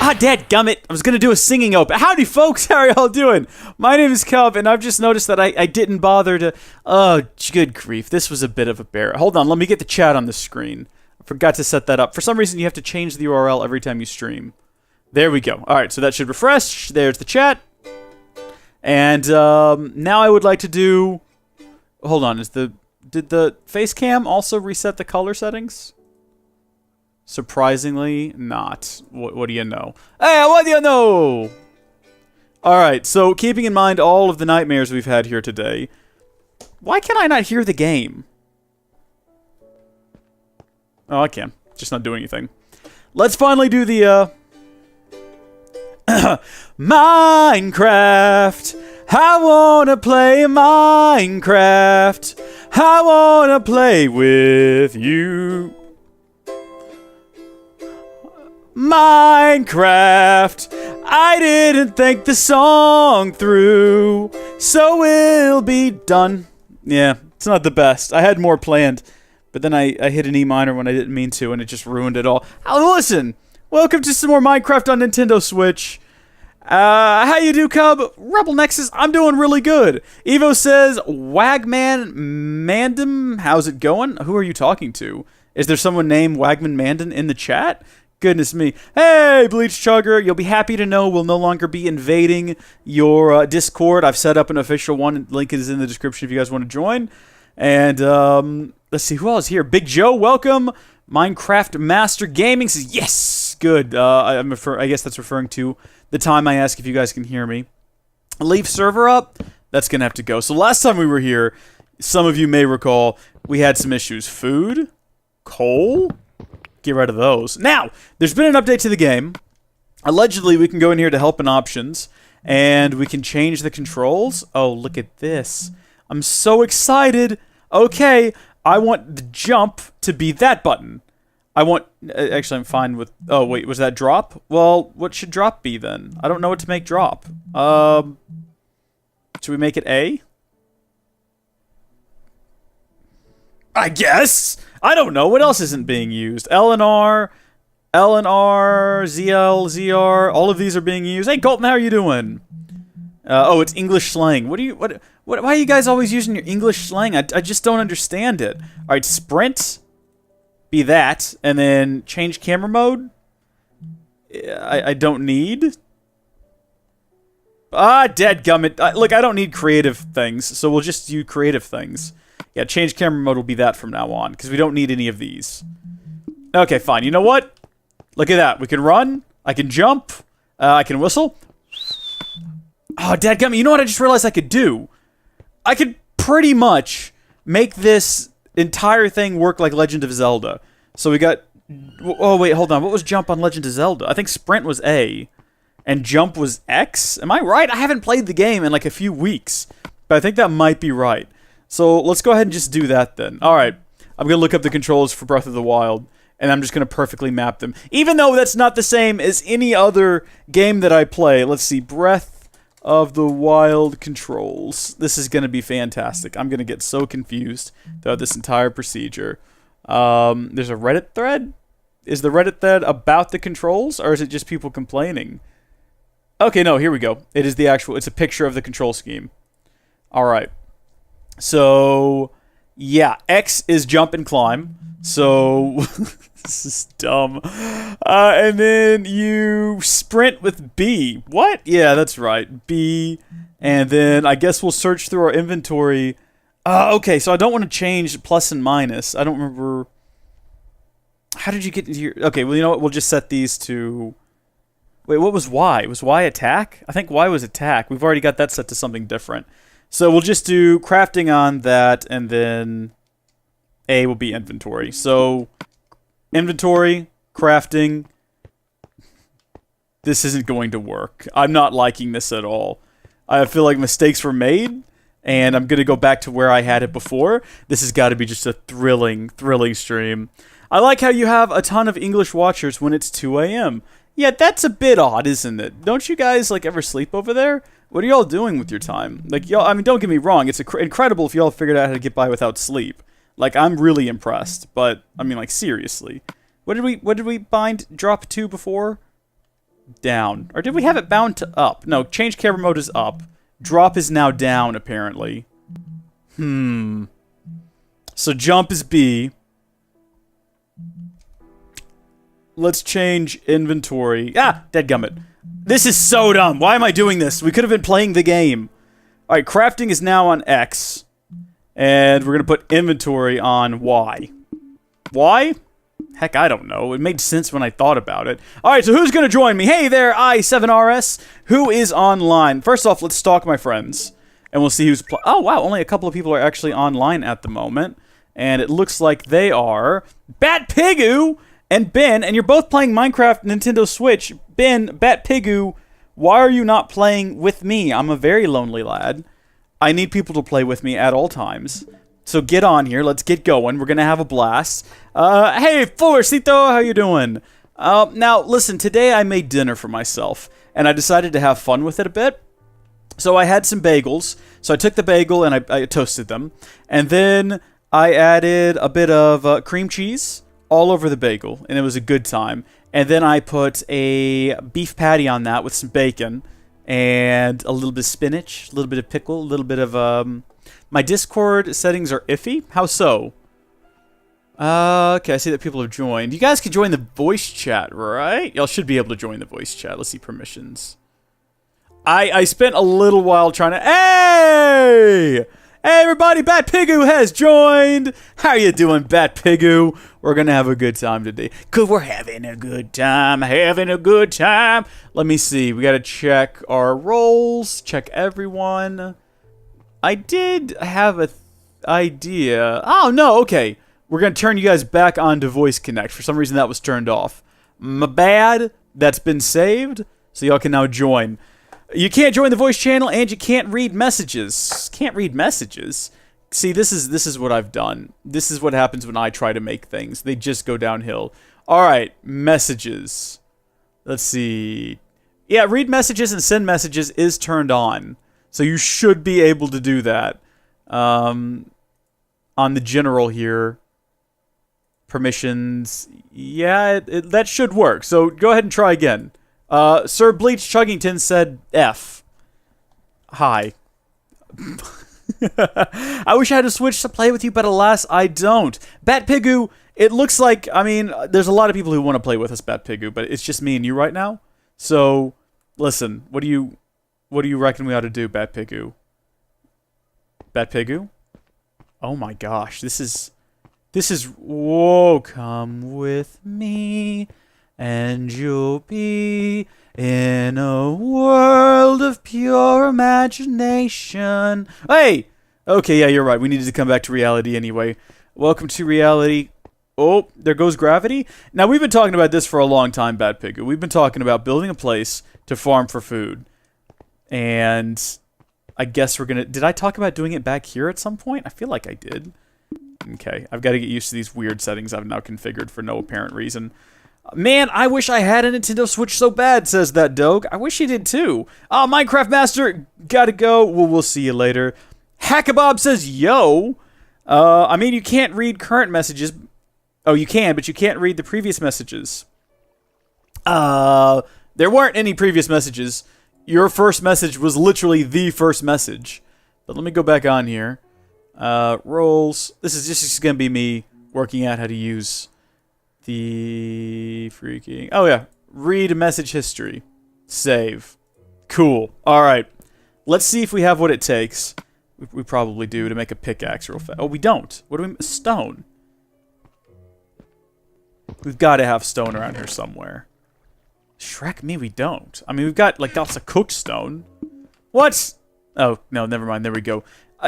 Ah, dadgummit. I was going to do a singing open. Howdy, folks. How are y'all doing? My name is Cub, and I've just noticed that I didn't bother to... Oh, good grief. This was a bit of a bear. Hold on. Let me get the chat on the screen. I forgot to set that up. For some reason, you have to change the URL every time you stream. There we go. All right, so that should refresh. There's the chat. And now I would like to do... Hold on. Did the face cam also reset the color settings? Surprisingly, not. What do you know? Hey, what do you know? Alright, so keeping in mind all of the nightmares we've had here today, why can I not hear the game? Oh, I can. Just not doing anything. Let's finally do the, Minecraft! I wanna play Minecraft! I wanna play with you! Minecraft, I didn't think the song through, so we'll be done. Yeah, it's not the best. I had more planned, but then I hit an E minor when I didn't mean to, and it just ruined it all. Oh, listen, welcome to some more Minecraft on Nintendo Switch. How you do, Cub? Rebel Nexus, I'm doing really good. Evo says, Wagman Mandem, how's it going? Who are you talking to? Is there someone named Wagman Mandan in the chat? Goodness me. Hey, Bleach Chugger, you'll be happy to know we'll no longer be invading your Discord. I've set up an official one. Link is in the description if you guys want to join. And, let's see, who else is here? Big Joe, welcome. Minecraft Master Gaming says, yes, good. I guess that's referring to the time I ask if you guys can hear me. Leave server up? That's going to have to go. So last time we were here, some of you may recall, we had some issues. Food? Coal? Get rid of those. Now, there's been an update to the game. Allegedly, we can go in here to help in options, and we can change the controls. Oh, look at this. I'm so excited. Okay, I want the jump to be that button. I want... Actually, I'm fine with... Oh, wait, was that drop? Well, what should drop be, then? I don't know what to make drop. Should we make it A? I guess. I don't know. What else isn't being used? LNR, ZL, ZR. All of these are being used. Hey, Colton, how are you doing? Oh, it's English slang. Why are you guys always using your English slang? I just don't understand it. All right, sprint. Be that. And then change camera mode. I don't need. Ah, dadgummit. Look, I don't need creative things, so we'll just do creative things. Yeah, change camera mode will be that from now on, because we don't need any of these. Okay, fine. You know what? Look at that. We can run. I can jump. I can whistle. Oh, dadgummit. You know what I just realized I could do? I could pretty much make this entire thing work like Legend of Zelda. So we got... Oh, wait, hold on. What was jump on Legend of Zelda? I think sprint was A, and jump was X? Am I right? I haven't played the game in like a few weeks, but I think that might be right. So let's go ahead and just do that then. Alright, I'm going to look up the controls for Breath of the Wild, and I'm just going to perfectly map them. Even though that's not the same as any other game that I play. Let's see, Breath of the Wild controls. This is going to be fantastic. I'm going to get so confused throughout this entire procedure. There's a Reddit thread? Is the Reddit thread about the controls, or is it just people complaining? Okay, no, here we go. It is the actual, it's a picture of the control scheme. Alright. So, yeah, X is jump and climb. So, this is dumb. And then you sprint with B. What? Yeah, that's right. B. And then I guess we'll search through our inventory. Okay, so I don't want to change plus and minus. I don't remember. How did you get into your... Okay, well, you know what? We'll just set these to... Wait, what was Y? Was Y attack? I think Y was attack. We've already got that set to something different. So we'll just do crafting on that, and then A will be inventory. So, inventory, crafting. This isn't going to work. I'm not liking this at all. I feel like mistakes were made, and I'm going to go back to where I had it before. This has got to be just a thrilling stream. I like how you have a ton of English watchers when it's 2 a.m. Yeah, that's a bit odd, isn't it? Don't you guys, like, ever sleep over there? What are y'all doing with your time? Like, y'all, I mean, don't get me wrong. It's incredible if y'all figured out how to get by without sleep. Like, I'm really impressed. But, I mean, like, seriously. What did we bind drop to before? down. Or did we have it bound to up? No, change camera mode is up. Drop is now down, apparently. So jump is B. Let's change inventory. Ah, dadgummit. This is so dumb. Why am I doing this? We could have been playing the game. Alright, crafting is now on X. And we're going to put inventory on Y. Why? Heck, I don't know. It made sense when I thought about it. Alright, so who's going to join me? Hey there, I7RS. Who is online? First off, let's stalk my friends. And we'll see who's... Oh, wow, only a couple of people are actually online at the moment. And it looks like they are... Batpigu and Ben. And you're both playing Minecraft Nintendo Switch. Ben, Batpigu, why are you not playing with me? I'm a very lonely lad. I need people to play with me at all times. So get on here. Let's get going. We're going to have a blast. Hey, Florcito, how you doing? Now, listen, today I made dinner for myself. And I decided to have fun with it a bit. So I had some bagels. So I took the bagel and I toasted them. And then I added a bit of cream cheese all over the bagel. And it was a good time. And then I put a beef patty on that with some bacon. And a little bit of spinach, a little bit of pickle, a little bit of, my Discord settings are iffy. How so? Okay, I see that people have joined. You guys can join the voice chat, right? Y'all should be able to join the voice chat. Let's see permissions. I spent a little while trying to... Hey! Hey, everybody, Batpigu has joined! How you doing, Batpigu? We're gonna have a good time today. Cause we're having a good time, Let me see, we gotta check our roles, check everyone. I did have a idea. Oh, no, okay. We're gonna turn you guys back on to Voice Connect. For some reason, that was turned off. My bad. That's been saved, so y'all can now join. You can't join the voice channel, and you can't read messages. Can't read messages? See, this is what I've done. This is what happens when I try to make things. They just go downhill. Alright, messages. Let's see. Yeah, read messages and send messages is turned on. So you should be able to do that. On the general here. Permissions. Yeah, that should work. So go ahead and try again. Sir Bleach Chuggington said F. Hi. I wish I had a Switch to play with you, but alas, I don't. Batpigu, it looks like, I mean, there's a lot of people who want to play with us, Batpigu, but it's just me and you right now. So, listen, what do you reckon we ought to do, Batpigu? Batpigu? Oh my gosh, this is, whoa, come with me. And you'll be in a world of pure imagination. Hey! Okay, yeah, you're right. We needed to come back to reality anyway. Welcome to reality. Oh, there goes gravity. Now, we've been talking about this for a long time, Batpigu. We've been talking about building a place to farm for food. And I guess we're gonna... Did I talk about doing it back here at some point? I feel like I did. Okay, I've got to get used to these weird settings I've now configured for no apparent reason. Man, I wish I had a Nintendo Switch so bad, says that dog. I wish you did too. Oh, Minecraft Master, gotta go. Well, we'll see you later. Hackabob says, yo. I mean, you can't read current messages. Oh, you can, but you can't read the previous messages. There weren't any previous messages. Your first message was literally the first message. But let me go back on here. Roles. This is just gonna be me working out how to use... the freaking... Oh, yeah. Read message history. Save. Cool. Alright. Let's see if we have what it takes. We probably do to make a pickaxe real fast. Oh, we don't. What do we... Stone. We've got to have stone around here somewhere. Shrek me, we don't. I mean, we've got, like, lots of cooked stone. What? Oh, no, never mind. There we go.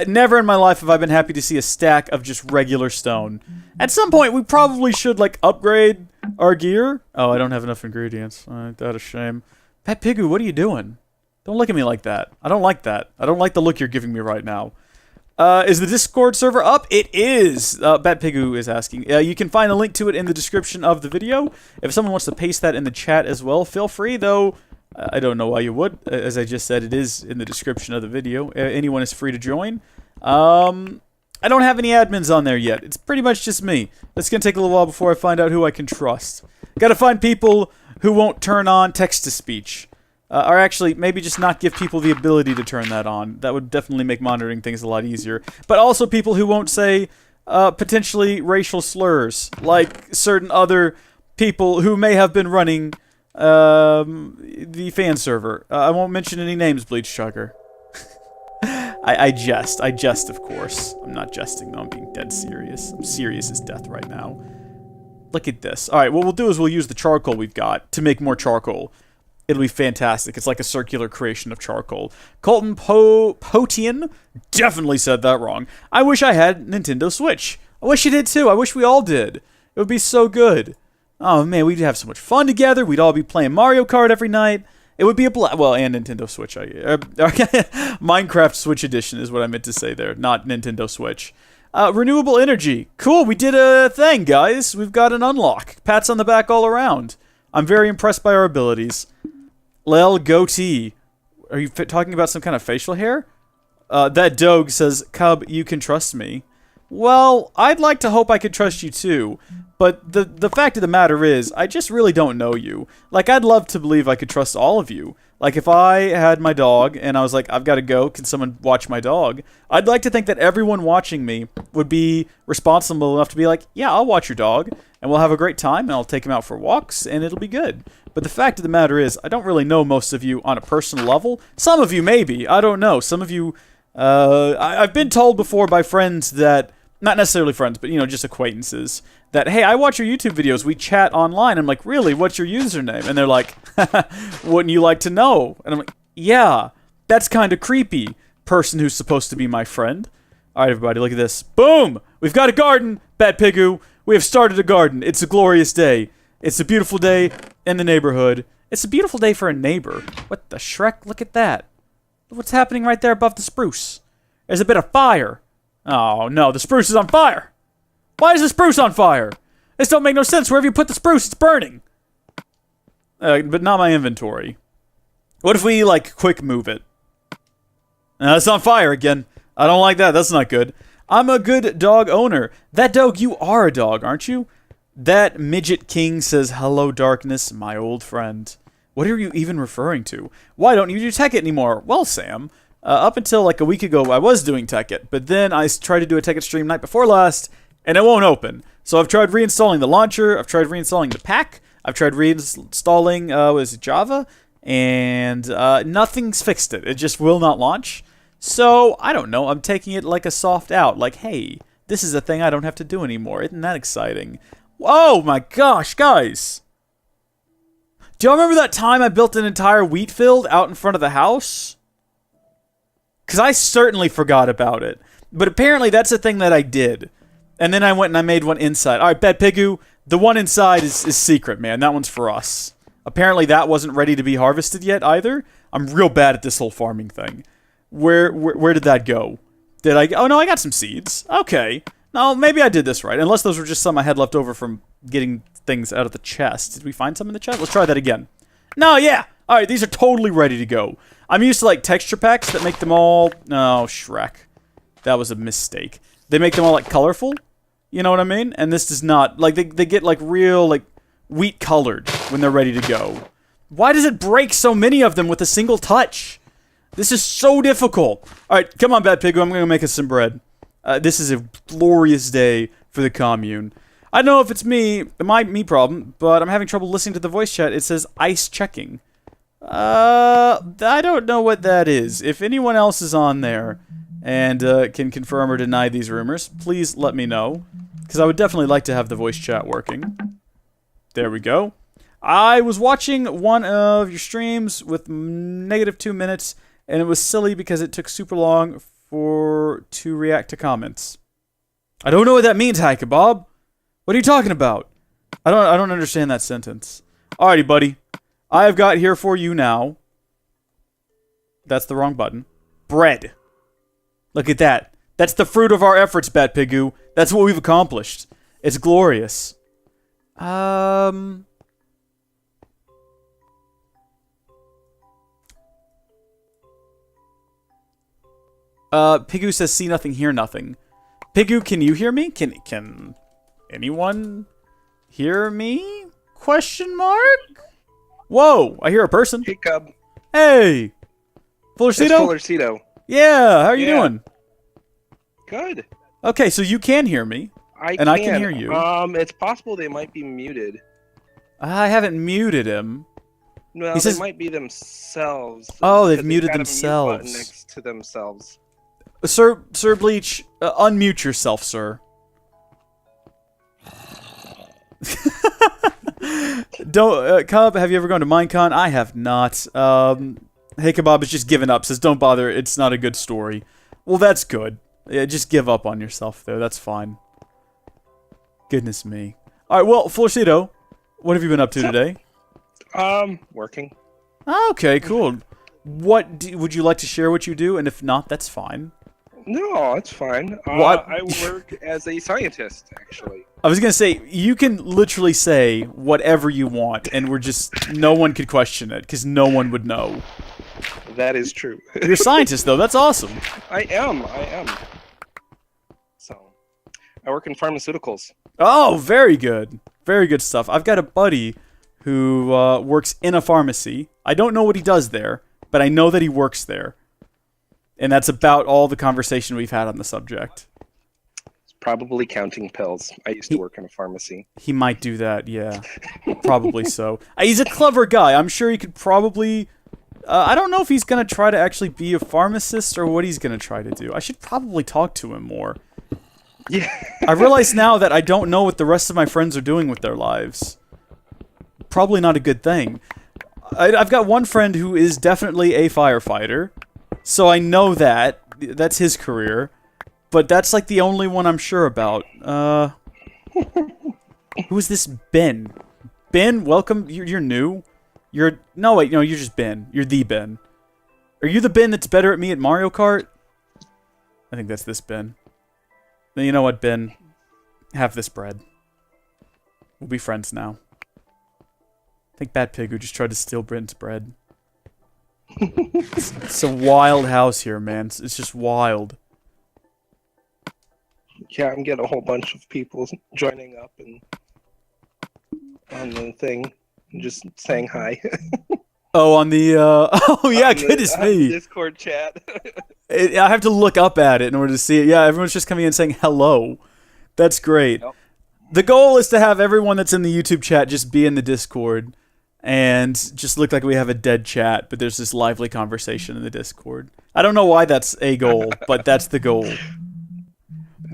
Never in my life have I been happy to see a stack of just regular stone. At some point, we probably should, like, upgrade our gear. Oh, I don't have enough ingredients. Ain't that a shame. Batpigu, what are you doing? Don't look at me like that. I don't like that. I don't like the look you're giving me right now. Is the Discord server up? It is! Batpigu is asking. You can find a link to it in the description of the video. If someone wants to paste that in the chat as well, feel free, though. I don't know why you would. As I just said, it is in the description of the video. Anyone is free to join. I don't have any admins on there yet. It's pretty much just me. It's going to take a little while before I find out who I can trust. Gotta find people who won't turn on text-to-speech. Or actually, maybe just not give people the ability to turn that on. That would definitely make monitoring things a lot easier. But also people who won't say potentially racial slurs, like certain other people who may have been running the fan server. I won't mention any names, Bleach Chugger. I jest, of course. I'm not jesting, though. I'm being dead serious. I'm serious as death right now. Look at this. Alright, what we'll do is we'll use the charcoal we've got to make more charcoal. It'll be fantastic. It's like a circular creation of charcoal. Colton Potian definitely said that wrong. I wish I had Nintendo Switch. I wish you did, too. I wish we all did. It would be so good. Oh, man, we'd have so much fun together. We'd all be playing Mario Kart every night. It would be a well, and Nintendo Switch. Minecraft Switch Edition is what I meant to say there, not Nintendo Switch. Renewable energy. Cool, we did a thing, guys. We've got an unlock. Pats on the back all around. I'm very impressed by our abilities. Lel goatee. Are you talking about some kind of facial hair? That dog says, Cub, you can trust me. Well, I'd like to hope I could trust you too, but the fact of the matter is, I just really don't know you. Like, I'd love to believe I could trust all of you. Like, if I had my dog, and I was like, I've got to go, can someone watch my dog? I'd like to think that everyone watching me would be responsible enough to be like, yeah, I'll watch your dog, and we'll have a great time, and I'll take him out for walks, and it'll be good. But the fact of the matter is, I don't really know most of you on a personal level. Some of you maybe, I don't know. Some of you, I've been told before by friends that, not necessarily friends, but, you know, just acquaintances, that, hey, I watch your YouTube videos, we chat online. I'm like, really? What's your username? And they're like, wouldn't you like to know? And I'm like, yeah, that's kind of creepy, person who's supposed to be my friend. All right, everybody, look at this. Boom! We've got a garden, Bat Pigu. We have started a garden. It's a glorious day. It's a beautiful day in the neighborhood. It's a beautiful day for a neighbor. What the Shrek? Look at that. What's happening right there above the spruce? There's a bit of fire. Oh, no, the spruce is on fire. Why is the spruce on fire? This don't make no sense. Wherever you put the spruce, it's burning. But not my inventory. What if we, like, quick move it? It's on fire again. I don't like that. That's not good. I'm a good dog owner. That dog, you are a dog, aren't you? That midget king says, hello, darkness, my old friend. What are you even referring to? Why don't you do Tekkit anymore? Well, Sam, up until like a week ago, I was doing Tekkit, but then I tried to do a Tekkit stream night before last, and it won't open. So I've tried reinstalling the launcher, I've tried reinstalling the pack, I've tried reinstalling, what is it, Java, and nothing's fixed it. It just will not launch. So, I don't know, I'm taking it like a soft out, like, hey, this is a thing I don't have to do anymore. Isn't that exciting? Oh my gosh, guys! Do y'all remember that time I built an entire wheat field out in front of the house? Because I certainly forgot about it. But apparently that's a thing that I did. And then I went and I made one inside. Alright, Bet Pigu, the one inside is secret, man. That one's for us. Apparently that wasn't ready to be harvested yet either. I'm real bad at this whole farming thing. Where did that go? Did I... Oh, no, I got some seeds. Okay. No, maybe I did this right. Unless those were just some I had left over from getting things out of the chest. Did we find some in the chest? Let's try that again. No, yeah. Alright, these are totally ready to go. I'm used to, like, texture packs that make them all... Oh, Shrek. That was a mistake. They make them all, like, colorful. You know what I mean? And this does not. Like, they get, like, real, like, wheat colored when they're ready to go. Why does it break so many of them with a single touch? This is so difficult. Alright, come on, Bad Pig. I'm gonna make us some bread. This is a glorious day for the commune. I don't know if it's me problem, but I'm having trouble listening to the voice chat. It says ice checking. I don't know what that is. If anyone else is on there and can confirm or deny these rumors, please let me know. Because I would definitely like to have the voice chat working. There we go. I was watching one of your streams with -2 minutes, and it was silly because it took super long to react to comments. I don't know what that means, Hi Kebab. What are you talking about? I don't understand that sentence. Alrighty, buddy. I have got here for you now. That's the wrong button. Bread. Look at that. That's the fruit of our efforts, Bat Pigu. That's what we've accomplished. It's glorious. Pigu says, see nothing, hear nothing. Pigu, can you hear me? Can anyone hear me? Question mark? Whoa, I hear a person. Hey, Cub. Hey! It's Fullercito? Fullercito. Yeah, how are you Yeah. doing? Good. Okay, so you can hear me. I can hear you. It's possible they might be muted. I haven't muted him. No, He says- they might be themselves. Oh, they've because muted had a mute themselves. button next to themselves. Sir Bleach, unmute yourself, sir. Don't, Cub, have you ever gone to Minecon? I have not. Hey Kebab has just given up, says don't bother, it's not a good story. Well, that's good. Yeah, just give up on yourself, though, that's fine. Goodness me. Alright, well, Florcito, what have you been up to today? Working. Okay, cool. What would you like to share what you do? And if not, that's fine. No, it's fine. What? I work as a scientist, actually. I was gonna say, you can literally say whatever you want, and no one could question it, because no one would know. That is true. You're a scientist, though, that's awesome. I am. So, I work in pharmaceuticals. Oh, very good. Very good stuff. I've got a buddy who works in a pharmacy. I don't know what he does there, but I know that he works there. And that's about all the conversation we've had on the subject. It's probably counting pills. I used to work in a pharmacy. He might do that, yeah. Probably so. He's a clever guy. I'm sure he could probably... I don't know if he's going to try to actually be a pharmacist or what he's going to try to do. I should probably talk to him more. Yeah. I realize now that I don't know what the rest of my friends are doing with their lives. Probably not a good thing. I've got one friend who is definitely a firefighter, so I know that. That's his career. But that's like the only one I'm sure about. Who is this Ben? Ben, welcome. You're new? No, wait, no, you're just Ben. You're the Ben. Are you the Ben that's better at me at Mario Kart? I think that's this Ben. Then you know what, Ben? Have this bread. We'll be friends now. I think Bat Pig who just tried to steal Ben's bread. It's a wild house here, man. It's just wild. Yeah, I'm getting a whole bunch of people joining up and on the thing, and just saying hi. Oh, on the, oh yeah, goodness me. Discord chat. I have to look up at it in order to see it. Yeah, everyone's just coming in saying hello. That's great. Yep. The goal is to have everyone that's in the YouTube chat just be in the Discord and just look like we have a dead chat, but there's this lively conversation in the Discord. I don't know why that's a goal, but that's the goal.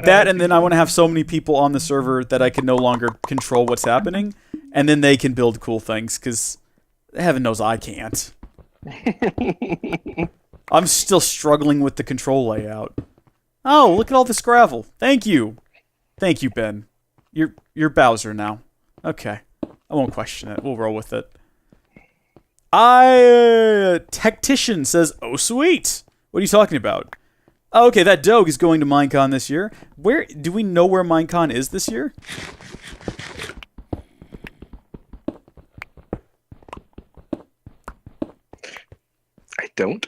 That, and then I want to have so many people on the server that I can no longer control what's happening, and then they can build cool things, because heaven knows I can't. I'm still struggling with the control layout. Oh, look at all this gravel. Thank you. Thank you, Ben. You're Bowser now. Okay. I won't question it. We'll roll with it. Tactician says, oh, sweet. What are you talking about? Oh, okay, that Doge is going to Minecon this year. Where do we know where Minecon is this year? I don't.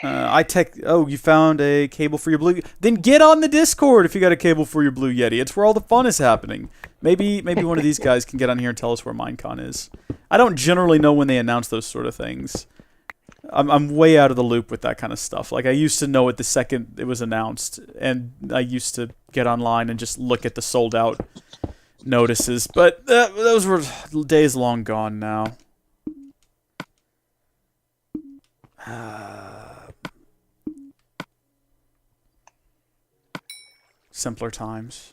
Oh, you found a cable for your Blue... Then get on the Discord if you got a cable for your Blue Yeti. It's where all the fun is happening. Maybe one of these guys can get on here and tell us where Minecon is. I don't generally know when they announce those sort of things. I'm way out of the loop with that kind of stuff. Like, I used to know it the second it was announced, and I used to get online and just look at the sold-out notices. But those were days long gone now. Simpler times.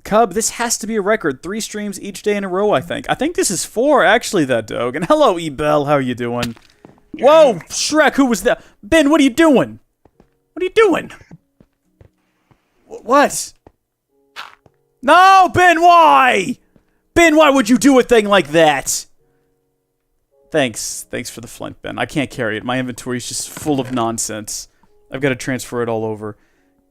Cub, this has to be a record. 3 streams each day in a row, I think. I think this is 4, actually, that Doge. And hello, Ebel, how are you doing? Whoa, Shrek, who was that? Ben, what are you doing? What are you doing? What? No, Ben, why? Ben, why would you do a thing like that? Thanks for the flint, Ben. I can't carry it. My inventory is just full of nonsense. I've got to transfer it all over.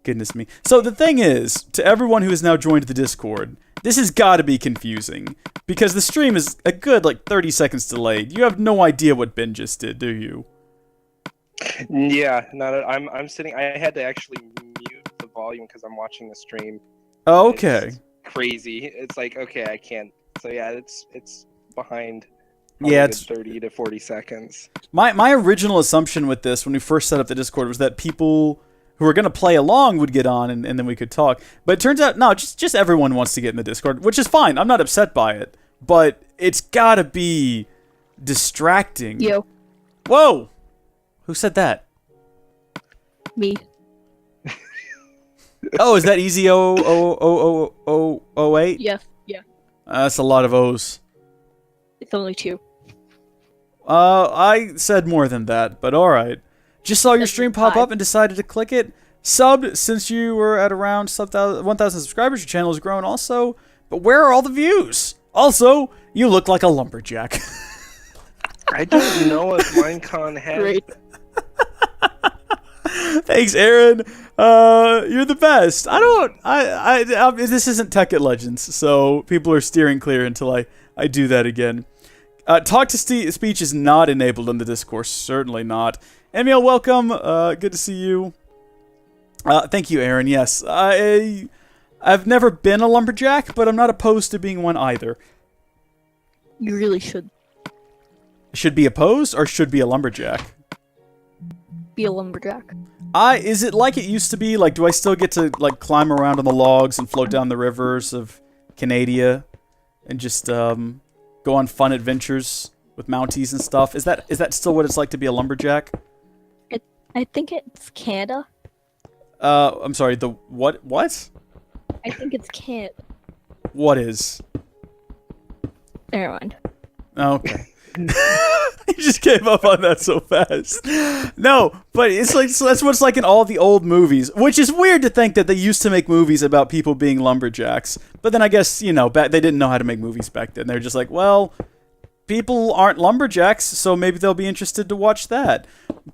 Goodness me. So the thing is, to everyone who has now joined the Discord, this has got to be confusing. Because the stream is a good, 30 seconds delayed. You have no idea what Ben just did, do you? Yeah, I'm sitting... I had to actually mute the volume because I'm watching the stream. Oh, okay. It's crazy. It's like, okay, I can't. So yeah, it's behind. Yeah, Probably it's 30 to 40 seconds. my original assumption with this when we first set up the Discord was that people who were going to play along would get on and then we could talk. But it turns out, no, just everyone wants to get in the Discord, which is fine. I'm not upset by it. But it's got to be distracting. Yo, Whoa! Who said that? me. Oh, is that Easy 08? Yeah, yeah. That's a lot of O's. It's only 2. I said more than that, but alright. Just saw your stream pop up and decided to click it. Subbed since you were at around 1,000 subscribers. Your channel has grown also. But where are all the views? Also, you look like a lumberjack. I don't know if Minecon has. Great. Thanks, Aaron. You're the best. This isn't Tech at Legends, so people are steering clear until I do that again. Talk to speech is not enabled in the Discourse. Certainly not. Emil, welcome. Good to see you. Thank you, Aaron. Yes, I've never been a lumberjack, but I'm not opposed to being one either. You really should Should be opposed or should be a lumberjack? be a lumberjack. Is it like it used to be? Like, do I still get to like climb around on the logs and float down the rivers of Canada and just go on fun adventures with Mounties and stuff? Is that still what it's like to be a lumberjack? I think it's Canada. I'm sorry. The what? What? I think it's Canada. What is? Never mind. Okay. You just gave up on that so fast. No, but it's like so that's what it's like in all the old movies, which is weird to think that they used to make movies about people being lumberjacks. But then I guess, they didn't know how to make movies back then. They're just like, well, people aren't lumberjacks, so maybe they'll be interested to watch that.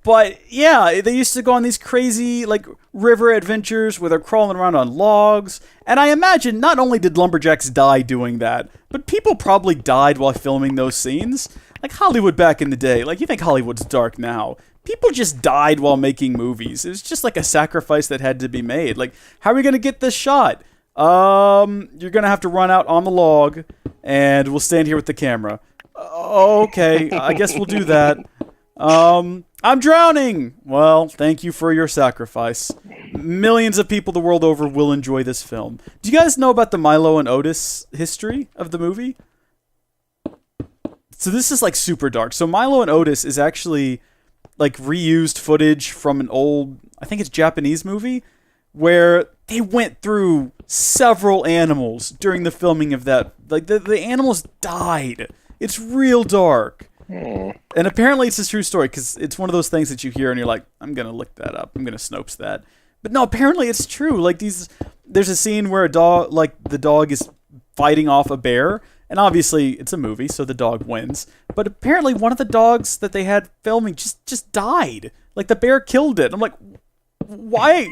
But yeah, they used to go on these crazy like river adventures where they're crawling around on logs. And I imagine not only did lumberjacks die doing that, but people probably died while filming those scenes. Like Hollywood back in the day. Like, you think Hollywood's dark now. People just died while making movies. It was just like a sacrifice that had to be made. Like, how are we going to get this shot? You're going to have to run out on the log, and we'll stand here with the camera. Okay, I guess we'll do that. I'm drowning! Well, thank you for your sacrifice. Millions of people the world over will enjoy this film. Do you guys know about the Milo and Otis history of the movie? So this is like super dark. So Milo and Otis is actually like reused footage from an old, I think it's Japanese movie, where they went through several animals during the filming of that. Like the animals died. It's real dark. And apparently it's a true story because it's one of those things that you hear and you're like, I'm going to look that up. I'm going to Snopes that. But no, apparently it's true. Like there's a scene where the dog is fighting off a bear. And obviously, it's a movie, so the dog wins. But apparently, one of the dogs that they had filming just died. Like, the bear killed it. I'm like, why?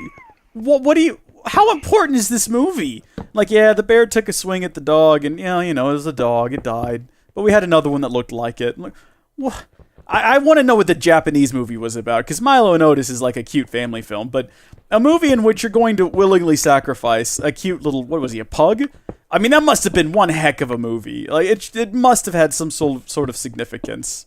What do you... How important is this movie? Like, yeah, the bear took a swing at the dog, and, it was a dog. It died. But we had another one that looked like it. I'm like, what? I want to know what the Japanese movie was about, because Milo and Otis is like a cute family film, but a movie in which you're going to willingly sacrifice a cute little... What was he, a pug? I mean, that must have been one heck of a movie. Like, it must have had some sort of significance.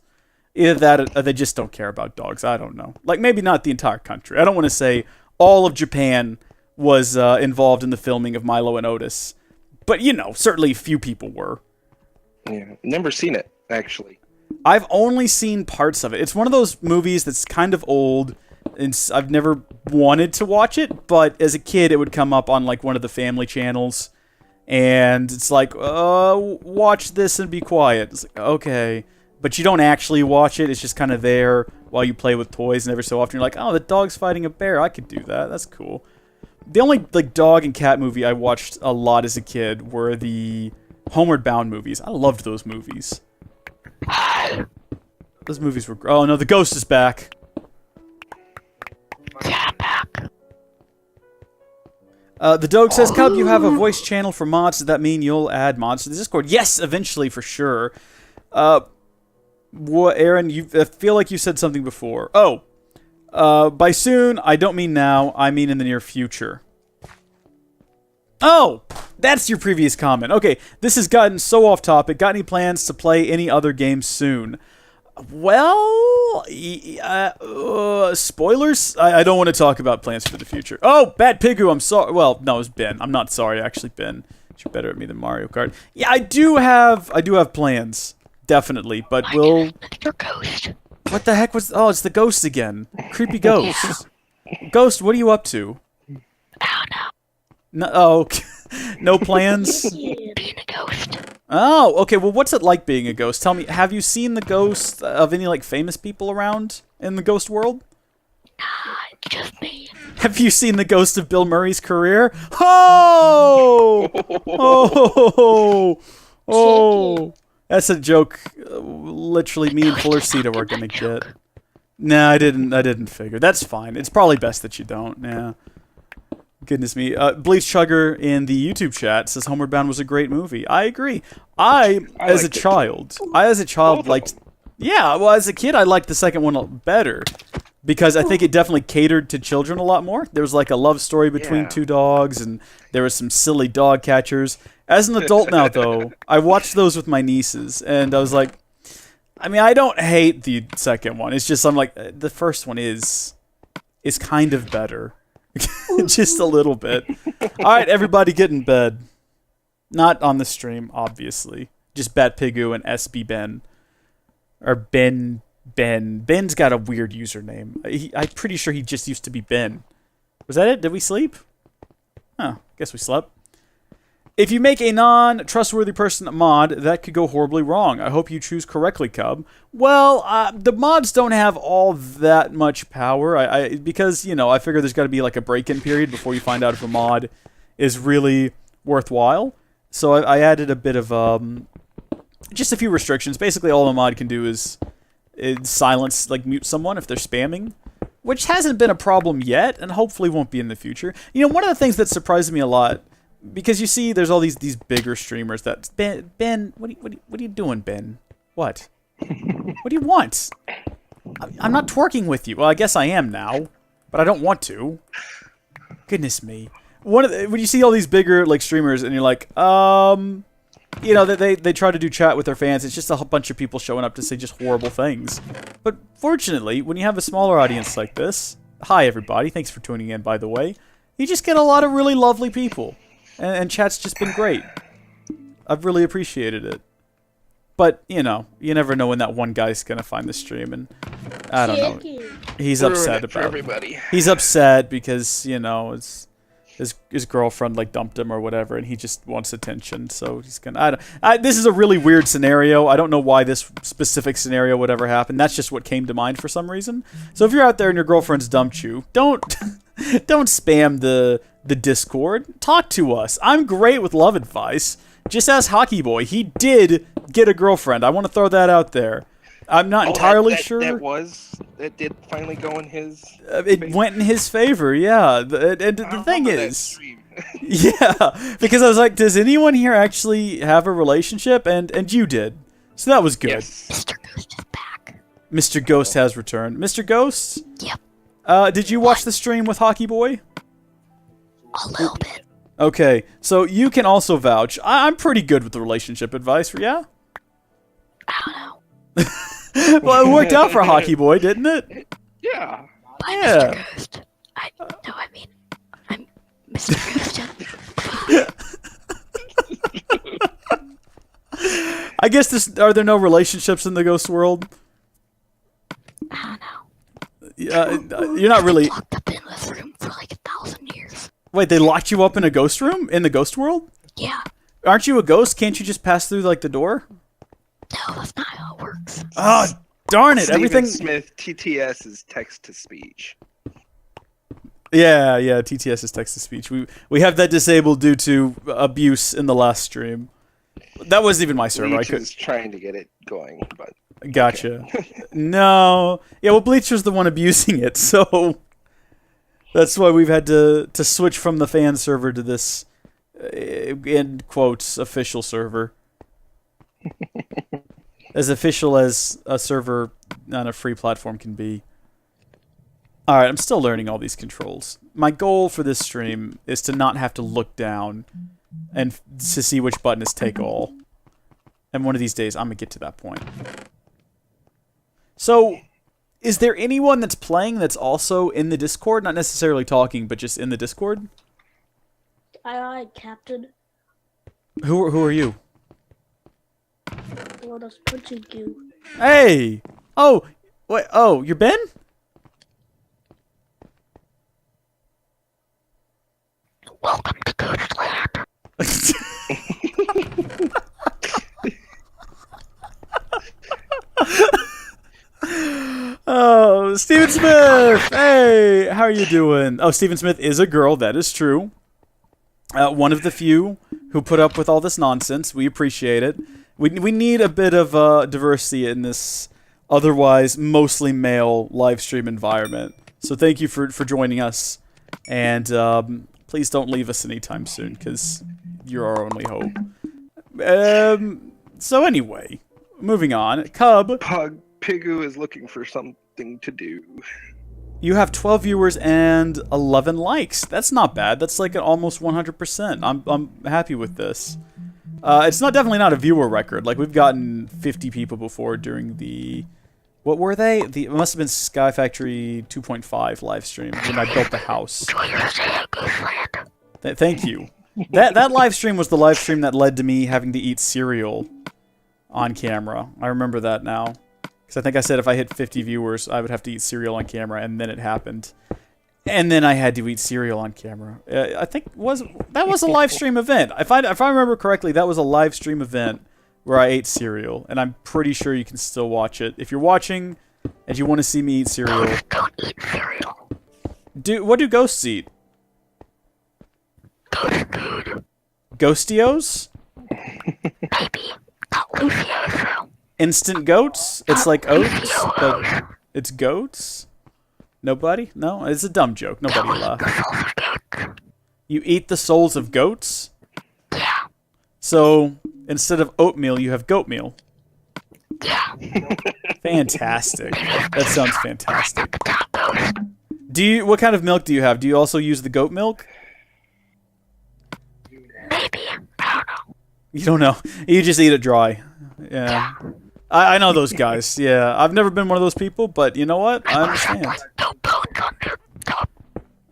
Either that or they just don't care about dogs. I don't know. Like, maybe not the entire country. I don't want to say all of Japan was involved in the filming of Milo and Otis. But, certainly few people were. Yeah, never seen it, actually. I've only seen parts of it. It's one of those movies that's kind of old, and I've never wanted to watch it, but as a kid, it would come up on, like, one of the family channels. And it's like, watch this and be quiet. It's like, okay. But you don't actually watch it. It's just kind of there while you play with toys. And every so often you're like, oh, the dog's fighting a bear. I could do that. That's cool. The only like dog and cat movie I watched a lot as a kid were the Homeward Bound movies. I loved those movies. Those movies were... Oh, no, the ghost is back. Yeah, I'm back. The Dog says, Cub, you have a voice channel for mods. Does that mean you'll add mods to the Discord? Yes, eventually, for sure. Aaron, I feel like you said something before. Oh, by soon, I don't mean now. I mean in the near future. Oh, that's your previous comment. Okay, this has gotten so off topic. Got any plans to play any other games soon? Well, spoilers? I don't want to talk about plans for the future. Oh, Bat Pigu, I'm sorry. Well, no, it was Ben. I'm not sorry, actually, Ben. You're better at me than Mario Kart. Yeah, I do have plans, definitely, but we'll... Your ghost. What the heck was... Oh, it's the ghost again. Creepy ghost. Ghost, what are you up to? Oh, no. No, oh, no plans? Being a ghost. Oh, okay. Well, what's it like being a ghost? Tell me, have you seen the ghost of any, like, famous people around in the ghost world? Just me. Have you seen the ghost of Bill Murray's career? Oh! Oh! Oh! That's a joke. Literally, me and Florcita were gonna get. Nah, I didn't figure. That's fine. It's probably best that you don't. Yeah. Goodness me. Bleach Chugger in the YouTube chat says Homeward Bound was a great movie. I agree. I as a child liked... Yeah, well, as a kid, I liked the second one better. Because I think it definitely catered to children a lot more. There was like a love story between two dogs, and there was some silly dog catchers. As an adult now, though, I watched those with my nieces, and I was like... I mean, I don't hate the second one. It's just, I'm like, the first one is kind of better. Just a little bit. Alright, everybody get in bed. Not on the stream, obviously. Just Bat Pigu and SB Ben. Or Ben. Ben's got a weird username. I'm pretty sure he just used to be Ben. Was that it? Did we sleep? Oh, guess we slept. If you make a non-trustworthy person a mod, that could go horribly wrong. I hope you choose correctly, Cub. Well, the mods don't have all that much power. Because, you know, I figure there's got to be like a break-in period before you find out if a mod is really worthwhile. So I added a bit of, just a few restrictions. Basically, all a mod can do is silence, like mute someone if they're spamming. Which hasn't been a problem yet, and hopefully won't be in the future. You know, one of the things that surprised me a lot... Because you see, there's all these bigger streamers that Ben, what are you doing, Ben? What? What do you want? I'm not twerking with you. Well, I guess I am now, but I don't want to. Goodness me. When you see all these bigger like streamers, and you're like, you know, they try to do chat with their fans. It's just a bunch of people showing up to say just horrible things. But fortunately, when you have a smaller audience like this, hi everybody, thanks for tuning in. By the way, you just get a lot of really lovely people. And chat's just been great. I've really appreciated it. But, you know, you never know when that one guy's gonna find the stream, and I don't know. He's upset about everybody. He's upset because, you know, his girlfriend like dumped him or whatever, and he just wants attention. So he's gonna. This is a really weird scenario. I don't know why this specific scenario would ever happen. That's just what came to mind for some reason. So if you're out there and your girlfriend's dumped you, don't spam the Discord. Talk to us. I'm great with love advice. Just ask Hockey Boy. He did get a girlfriend. I want to throw that out there. I'm not entirely sure. That did finally go in his... it went in his favor, yeah. The thing is... yeah, because I was like, does anyone here actually have a relationship? And you did. So that was good. Yes. Mr. Ghost is back. Mr. Ghost has returned. Mr. Ghost? Yep. Did you watch the stream with Hockey Boy? A little bit. Okay, so you can also vouch. I'm pretty good with the relationship advice, yeah? I don't know. Well, it worked out for Hockey Boy, didn't it? Yeah. Bye, Yeah. Mr. Ghost. I'm Mr. Ghost. I guess are there no relationships in the ghost world? I don't know. You're not really... Locked up in this room for like 1,000 years. Wait, they locked you up in a ghost room? In the ghost world? Yeah. Aren't you a ghost? Can't you just pass through, like, the door? No, that's not how it works. Oh, darn it. Stephen Everything... Smith, TTS is text-to-speech. Yeah, TTS is text-to-speech. We have that disabled due to abuse in the last stream. That wasn't even my server. Bleach is trying to get it going, but... Gotcha. No. Yeah, well, Bleacher's the one abusing it, so... That's why we've had to switch from the fan server to this, in quotes, official server. As official as a server on a free platform can be. Alright, I'm still learning all these controls. My goal for this stream is to not have to look down and to see which button is take all. And one of these days, I'm gonna get to that point. So, is there anyone that's playing that's also in the Discord? Not necessarily talking, but just in the Discord? Aye, Captain. Who are you? The one that's punching you. Hey! Oh, wait, oh, you're Ben? Welcome to Ghostland. Oh, Steven Smith! Hey, how are you doing? Oh, Steven Smith is a girl, that is true. One of the few who put up with all this nonsense. We appreciate it. We need a bit of diversity in this otherwise mostly male live stream environment. So thank you for joining us. And please don't leave us anytime soon, because you're our only hope. So anyway, moving on. Cub. Pigu is looking for something to do. You have 12 viewers and 11 likes. That's not bad. That's like an almost 100%. I'm happy with this. It's definitely not a viewer record. Like, we've gotten 50 people before during the... What were they? It must have been Sky Factory 2.5 live stream when I built the house. Thank you. That live stream was the live stream that led to me having to eat cereal on camera. I remember that now. Because I think I said if I hit 50 viewers, I would have to eat cereal on camera, and then it happened. And then I had to eat cereal on camera. I think that was a live stream event. If I remember correctly, that was a live stream event where I ate cereal, and I'm pretty sure you can still watch it. If you're watching and you want to see me eat cereal, Don't eat cereal. what do ghosts eat? Ghost food. Ghostios? Maybe. Not Lucio's. Instant goats? It's like oats, but it's goats? Nobody? No? It's a dumb joke. Nobody laughed. You eat the souls of goats? Yeah. So, instead of oatmeal, you have goat meal. Yeah. Fantastic. That sounds fantastic. What kind of milk do you have? Do you also use the goat milk? Maybe. I don't know. You don't know. You just eat it dry. Yeah. I know those guys. Yeah. I've never been one of those people, but you know what? I understand. No bones on the top.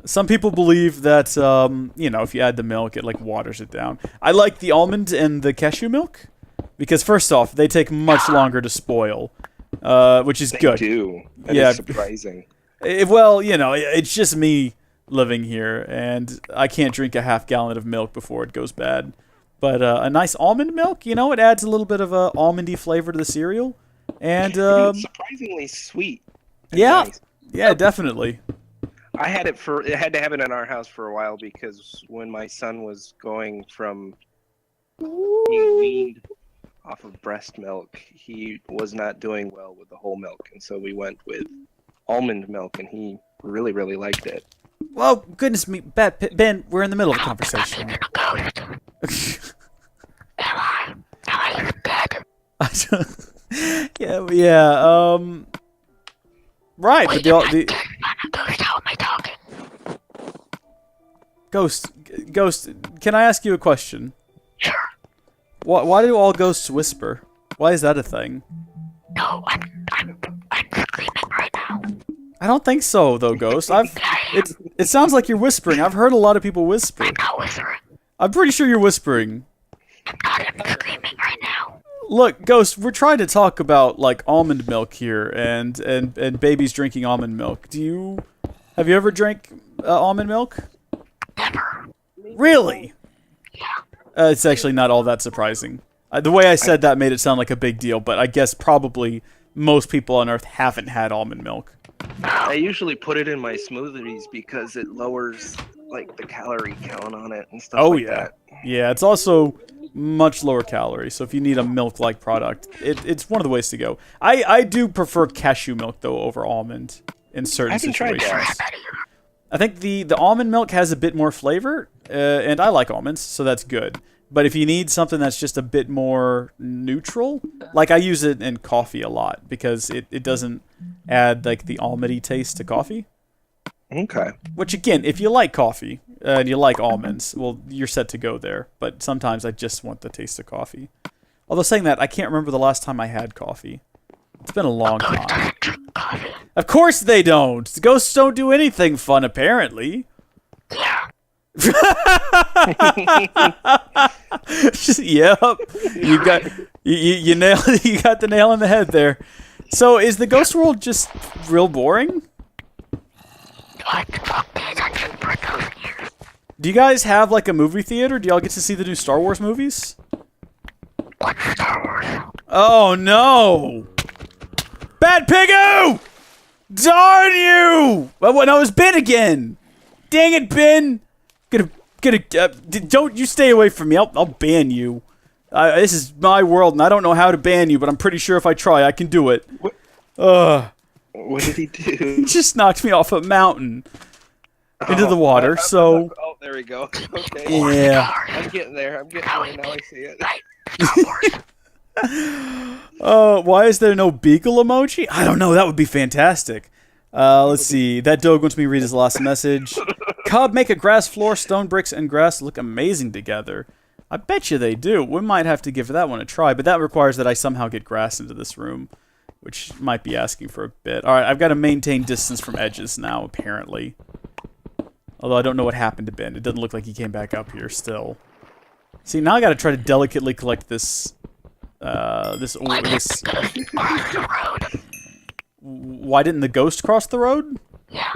Some people believe that, you know, if you add the milk, it, like, waters it down. I like the almond and the cashew milk, because, first off, they take much longer to spoil, which is good. They do. That Yeah. is surprising. Well, you know, it's just me living here, and I can't drink a half gallon of milk before it goes bad. But a nice almond milk, you know, it adds a little bit of a almondy flavor to the cereal. And, It's surprisingly sweet. and yeah, nice. yeah, definitely. I had it had to have it in our house for a while because when my son was going from being weaned off of breast milk, he was not doing well with the whole milk, and so we went with almond milk, and he really, really liked it. Well, goodness me, Ben, we're in the middle of a conversation. Am I even dead? yeah, right, but Wait, the Ghost, how am I talking? Ghost, can I ask you a question? Sure. Why do all ghosts whisper? Why is that a thing? No, I'm screaming right now. I don't think so, though, Ghost. It sounds like you're whispering. I've heard a lot of people whisper. I'm not whispering. I'm pretty sure you're whispering. I'm not even screaming right now. Look, Ghost, we're trying to talk about, like, almond milk here, and babies drinking almond milk. Have you ever drank almond milk? Never. Really? Yeah. It's actually not all that surprising. The way I said that made it sound like a big deal, but I guess probably most people on Earth haven't had almond milk. I usually put it in my smoothies because it lowers like the calorie count on it and stuff like that. Yeah, it's also much lower calorie, so if you need a milk-like product, it's one of the ways to go. I do prefer cashew milk, though, over almond in certain I haven't tried situations. that. I think the almond milk has a bit more flavor, and I like almonds, so that's good. But if you need something that's just a bit more neutral, like I use it in coffee a lot because it doesn't add like the almondy taste to coffee. Okay. Which, again, if you like coffee and you like almonds, well, you're set to go there. But sometimes I just want the taste of coffee. Although saying that, I can't remember the last time I had coffee. It's been a long Ghost time. doesn't drink coffee. Of course they don't. Ghosts don't do anything fun, apparently. Yeah. Yep. You got you nailed you got the nail on the head there. So is the ghost world just real boring? I can talk pay attention for 1,000 years. Do you guys have like a movie theater? Do y'all get to see the new Star Wars movies? What's Star Wars? Oh no! Bad Piggo! Darn you! Well, no, it was Ben again. Dang it, Ben! Don't you stay away from me. I'll ban you. This is my world, and I don't know how to ban you, but I'm pretty sure if I try, I can do it. What? What did he He do? just knocked me off a mountain into the water, so... Oh, there we go. Okay. Yeah. I'm getting there. I'm getting there. Now I see it. Star Wars. Why is there no beagle emoji? I don't know. That would be fantastic. Let's see. That dog wants me to read his last message. Cobb, make a grass floor, stone bricks, and grass look amazing together. I bet you they do. We might have to give that one a try, but that requires that I somehow get grass into this room, which might be asking for a bit. All right, I've got to maintain distance from edges now, apparently. Although I don't know what happened to Ben. It doesn't look like he came back up here still. See, now I got to try to delicately collect this. This. Cross the road. Why didn't the ghost cross the road? Yeah.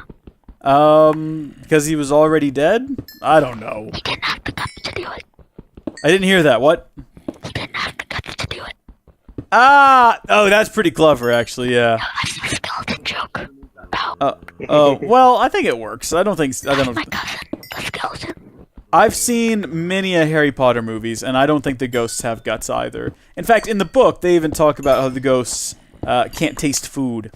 Because he was already dead? I don't know. He didn't have the guts to do it. I didn't hear that. What? He didn't have the guts to do it. Ah! Oh, that's pretty clever, actually, yeah. No, that's a skeleton joke. About Oh, well, I think it works. I don't think... my cousin, the skeleton. I've seen many a Harry Potter movies, and I don't think the ghosts have guts either. In fact, in the book, they even talk about how the ghosts can't taste food.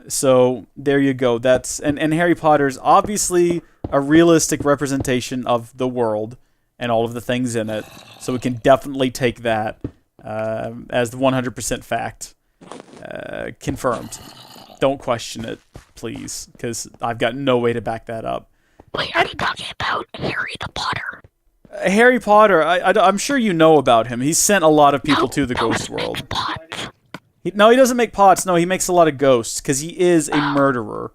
So, there you go. That's and Harry Potter's obviously a realistic representation of the world and all of the things in it. So we can definitely take that as the 100% fact. Confirmed. Don't question it, please, because I've got no way to back that up. Wait, are you talking about Harry the Potter? Harry Potter, I'm sure you know about him. He's sent a lot of people to the No, ghost he world. makes pots. No, he doesn't make pots. No, he makes a lot of ghosts, because he is a murderer.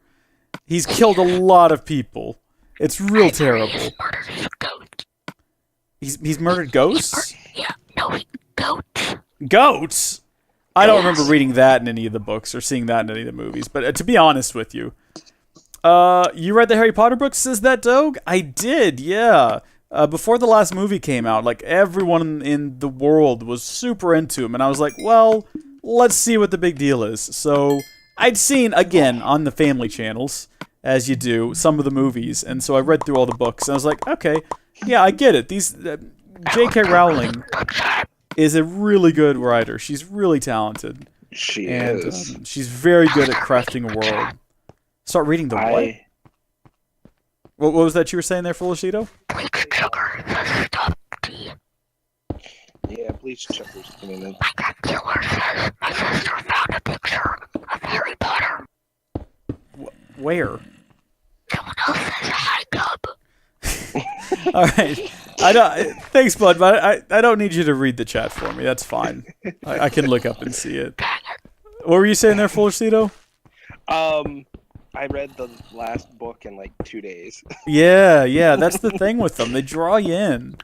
He's killed a lot of people. It's real terrible. He's murdered his goat. He's murdered ghosts? Yeah, no, goats. Goats? I don't remember reading that in any of the books or seeing that in any of the movies, but to be honest with you, you read the Harry Potter books, says that dog? I did, yeah. Before the last movie came out, like, everyone in the world was super into him, and I was like, well, let's see what the big deal is. So, I'd seen, again, on the family channels, as you do, some of the movies, and so I read through all the books, and I was like, okay, yeah, I get it. These, J.K. Rowling is a really good writer. She's really talented. She And is. she's very good at crafting a world. Start reading the what? What was that you were saying there, Felicito? Bleach sugar says stop tea. Yeah, bleach checkers coming in. My cat killer says my sister found a picture of Harry Potter. Where? Someone else says hi, Cub. All right. I don't. Thanks, bud, but I don't need you to read the chat for me. That's fine. I can look up and see it. Dang it. What were you saying there, Felicito? I read the last book in like 2 days. Yeah. That's the thing with them. They draw you in.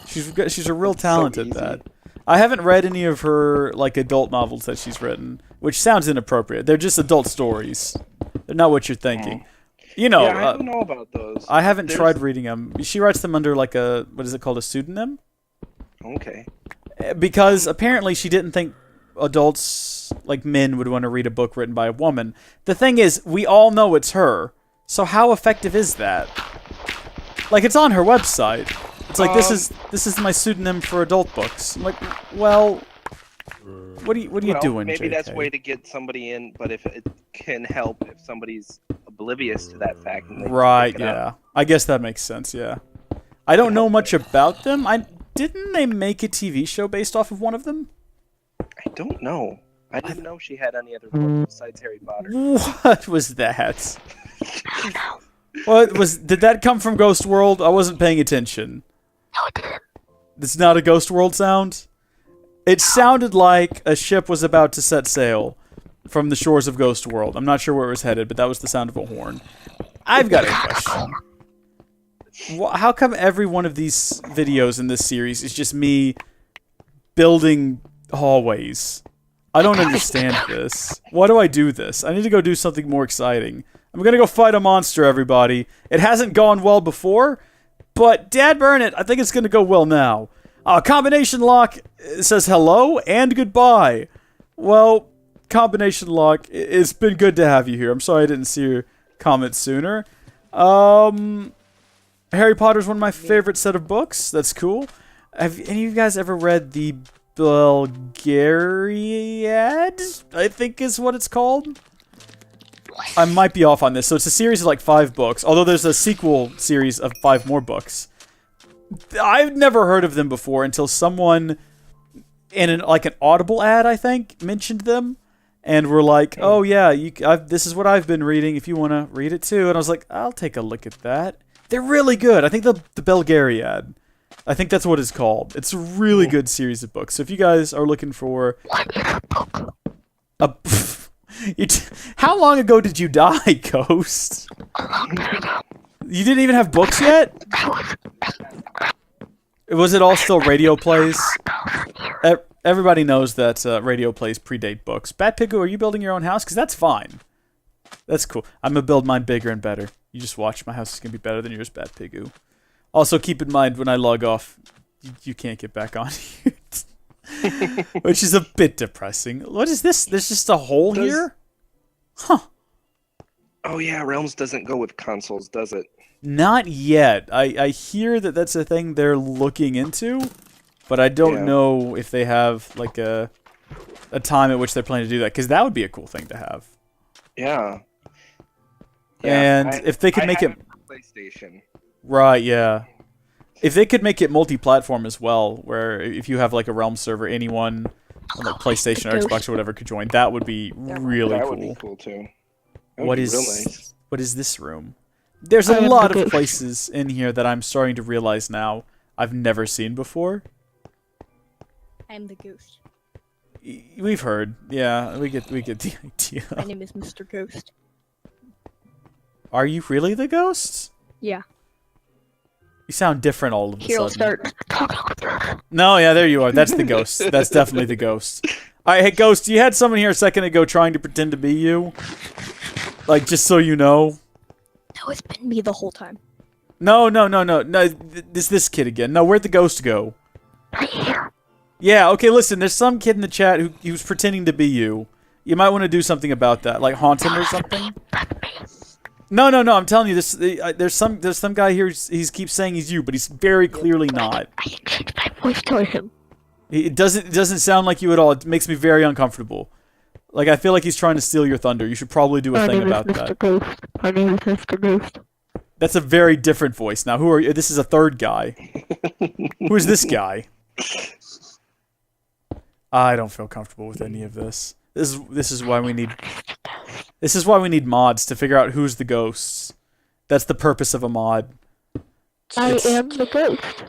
She's a real talent at easy. that. I haven't read any of her like adult novels that she's written, which sounds inappropriate. They're just adult stories. They're not what you're thinking. You know, Yeah, I don't know about those. I haven't There's- tried reading them. She writes them under like a, what is it called, a pseudonym? Okay. Because apparently she didn't think adults, like men, would want to read a book written by a woman. The thing is, we all know it's her. So how effective is that? Like, it's on her website. It's like, this is my pseudonym for adult books. I'm like, well, what are you doing, Maybe that's a JK? way to get somebody in, but if it can help if somebody's oblivious to that fact. And they Right, pick it up. yeah. I guess that makes sense, yeah. I don't know much about them. Didn't they make a TV show based off of one of them? I don't know. I didn't know she had any other books besides Harry Potter. What was that? Did that come from Ghost World? I wasn't paying attention. No, it didn't. It's not a Ghost World sound? It sounded like a ship was about to set sail from the shores of Ghost World. I'm not sure where it was headed, but that was the sound of a horn. I've got a question. How come every one of these videos in this series is just me building hallways? I don't understand this. Why do I do this? I need to go do something more exciting. I'm gonna go fight a monster, everybody. It hasn't gone well before, but dad burn it, I think it's gonna go well now. Combination lock says hello and goodbye. Well, combination lock, it's been good to have you here. I'm sorry I didn't see your comment sooner. Harry Potter's one of my favorite set of books. That's cool. Have any of you guys ever read the Bulgariad? I think is what it's called. I might be off on this. So it's a series of like 5 books, although there's a sequel series of 5 more books. I've never heard of them before until someone in an Audible ad, I think, mentioned them. And we're like, oh yeah, this is what I've been reading if you want to read it too. And I was like, I'll take a look at that. They're really good. I think the Bulgariad. I think that's what it's called. It's a really good series of books. So if you guys are looking for how long ago did you die, Ghost? You didn't even have books yet? Was it all still radio plays? Everybody knows that radio plays predate books. Bat Pigu, are you building your own house? Because that's fine. That's cool. I'm going to build mine bigger and better. You just watch. My house is going to be better than yours, Bat Pigu. Also, keep in mind, when I log off, you can't get back on here. Which is a bit depressing. What is this? There's just a hole here? Huh. Oh yeah, Realms doesn't go with consoles, does it? Not yet. I hear that that's a thing they're looking into, but I don't know if they have like a time at which they're planning to do that, because that would be a cool thing to have. Yeah. And if they could make it PlayStation. Right, yeah. If they could make it multi-platform as well, where if you have like a Realm server, anyone on like PlayStation or Xbox or whatever could join, that would be really cool. That would be cool too. What is this room? There's a lot of places in here that I'm starting to realize now I've never seen before. I'm the ghost. We've heard, yeah, we get the idea. My name is Mr. Ghost. Are you really the ghost? Yeah. You sound different all of a Here, I'll sudden. start talking with you. No, yeah, there you are. That's the ghost. That's definitely the ghost. Alright, hey, Ghost, you had someone here a second ago trying to pretend to be you? Like, just so you know? No, it's been me the whole time. No, this kid again. No, where'd the ghost go? Right here. Yeah, okay, listen, there's some kid in the chat who was pretending to be you. You might want to do something about that, like haunt him or something. No, I'm telling you, there's some guy here. He keeps saying he's you, but he's very clearly not. I can change my voice to him. It doesn't sound like you at all. It makes me very uncomfortable. Like, I feel like he's trying to steal your thunder. You should probably do a thing about that. Ghost. My name is Mr. Ghost. That's a very different voice. Now, who are you? This is a third guy. Who is this guy? I don't feel comfortable with any of this. This is why we need mods to figure out who's the ghosts. That's the purpose of a mod. I am the ghost.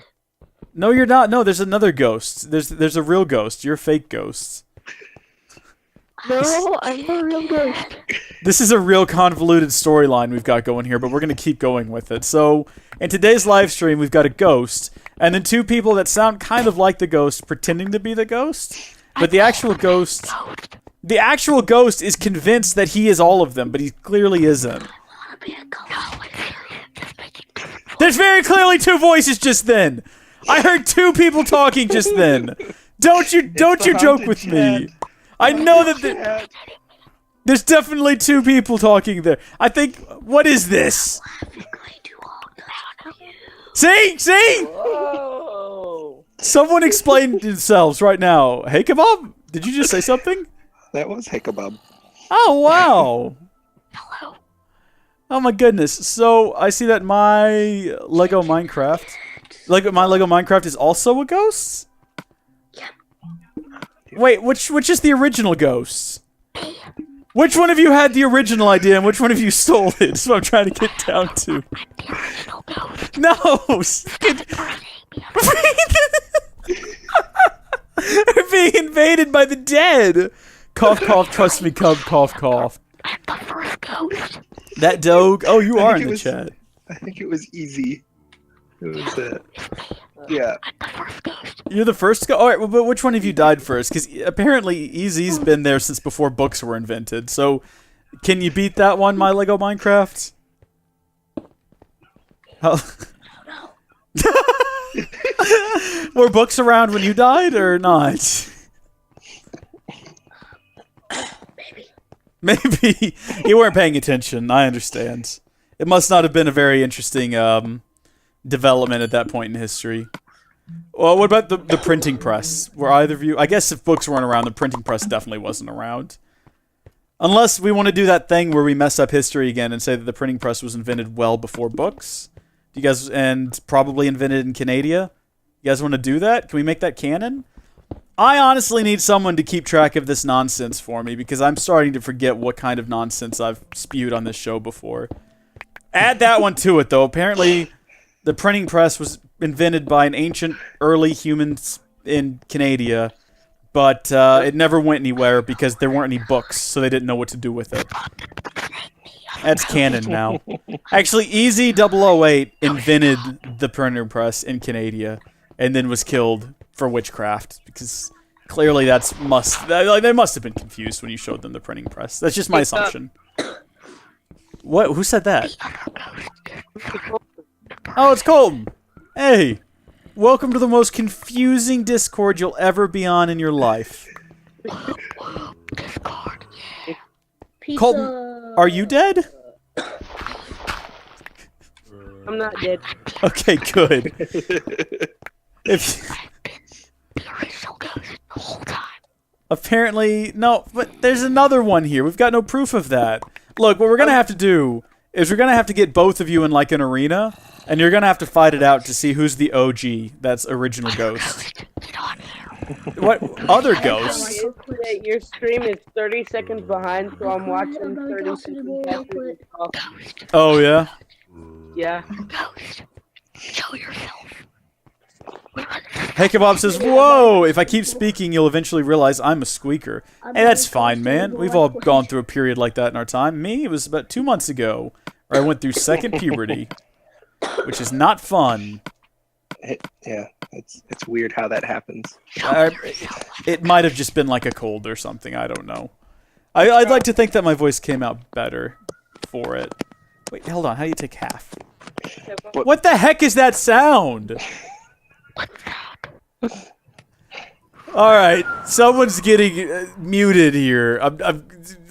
No, you're not. No, there's another ghost. There's a real ghost. You're a fake ghost. No, I'm the real ghost. This is a real convoluted storyline we've got going here, but we're going to keep going with it. So, in today's live stream, we've got a ghost, and then 2 people that sound kind of like the ghost pretending to be the ghost, but the actual ghost is convinced that he is all of them, but he clearly isn't. There's very clearly 2 voices just then. I heard 2 people talking just then. Don't you joke with me. I know that there's definitely 2 people talking there. I think, what is this? See? Whoa. Someone explain themselves right now. Hey, Kebab, did you just say something? That was Hickabub. Oh, wow. Hello. Oh my goodness. So, I see that my Lego Minecraft is also a ghost? Wait, which is the original ghost? Which one of you had the original idea and which one of you stole it? That's what I'm trying to get down to. The original ghost. No! They're being invaded by the dead! Cough, cough, trust me, cub, cough, cough. I'm the first ghost. That dog. Oh, you are think in it the was- chat. I think it was easy. It was yeah. I'm the first ghost. You're the first go. All right, well, but which one of you died first? Because apparently Easy's been there since before books were invented. So, can you beat that one, My Lego Minecraft? How? Were books around when you died or not? Maybe you weren't paying attention. I understand. It must not have been a very interesting development at that point in history. Well, what about the printing press? Were either of you... I guess if books weren't around, the printing press definitely wasn't around. Unless we want to do that thing where we mess up history again and say that the printing press was invented well before books. Do you guys... And probably invented in Canada? You guys want to do that? Can we make that canon? I honestly need someone to keep track of this nonsense for me because I'm starting to forget what kind of nonsense I've spewed on this show before. Add that one to it, though. Apparently, the printing press was invented by an ancient early humans in Canada, but it never went anywhere because there weren't any books, so they didn't know what to do with it. That's canon now. Actually, Easy 008 invented the printing press in Canada and then was killed for witchcraft because clearly they must have been confused when you showed them the printing press. That's just my assumption. What? Who said that? Oh, it's Colton. Hey, welcome to the most confusing Discord you'll ever be on in your life. Discord. Pizza. Colton, are you dead? I'm not dead. Okay, good. If The original ghost the whole time. apparently no, but there's another one here. We've got no proof of that. Look, what we're gonna have to do is we're gonna have to get both of you in like an arena, and you're gonna have to fight it out to see who's the OG. That's original ghost. Get on here. What other ghosts? Your stream is 30 seconds behind, so I'm watching I'm gonna 30 go to the seconds wall after real you talk. Ghost. Oh yeah. Yeah. Ghost. Show yourself. Hey Kebab says, "Whoa! If I keep speaking, you'll eventually realize I'm a squeaker." Hey, that's fine, man. We've all gone through a period like that in our time. Me, it was about 2 months ago, where I went through second puberty, which is not fun. Yeah, it's weird how that happens. It might have just been like a cold or something. I don't know. I'd like to think that my voice came out better for it. Wait, hold on. How do you take half? What the heck is that sound? All right, someone's getting muted here.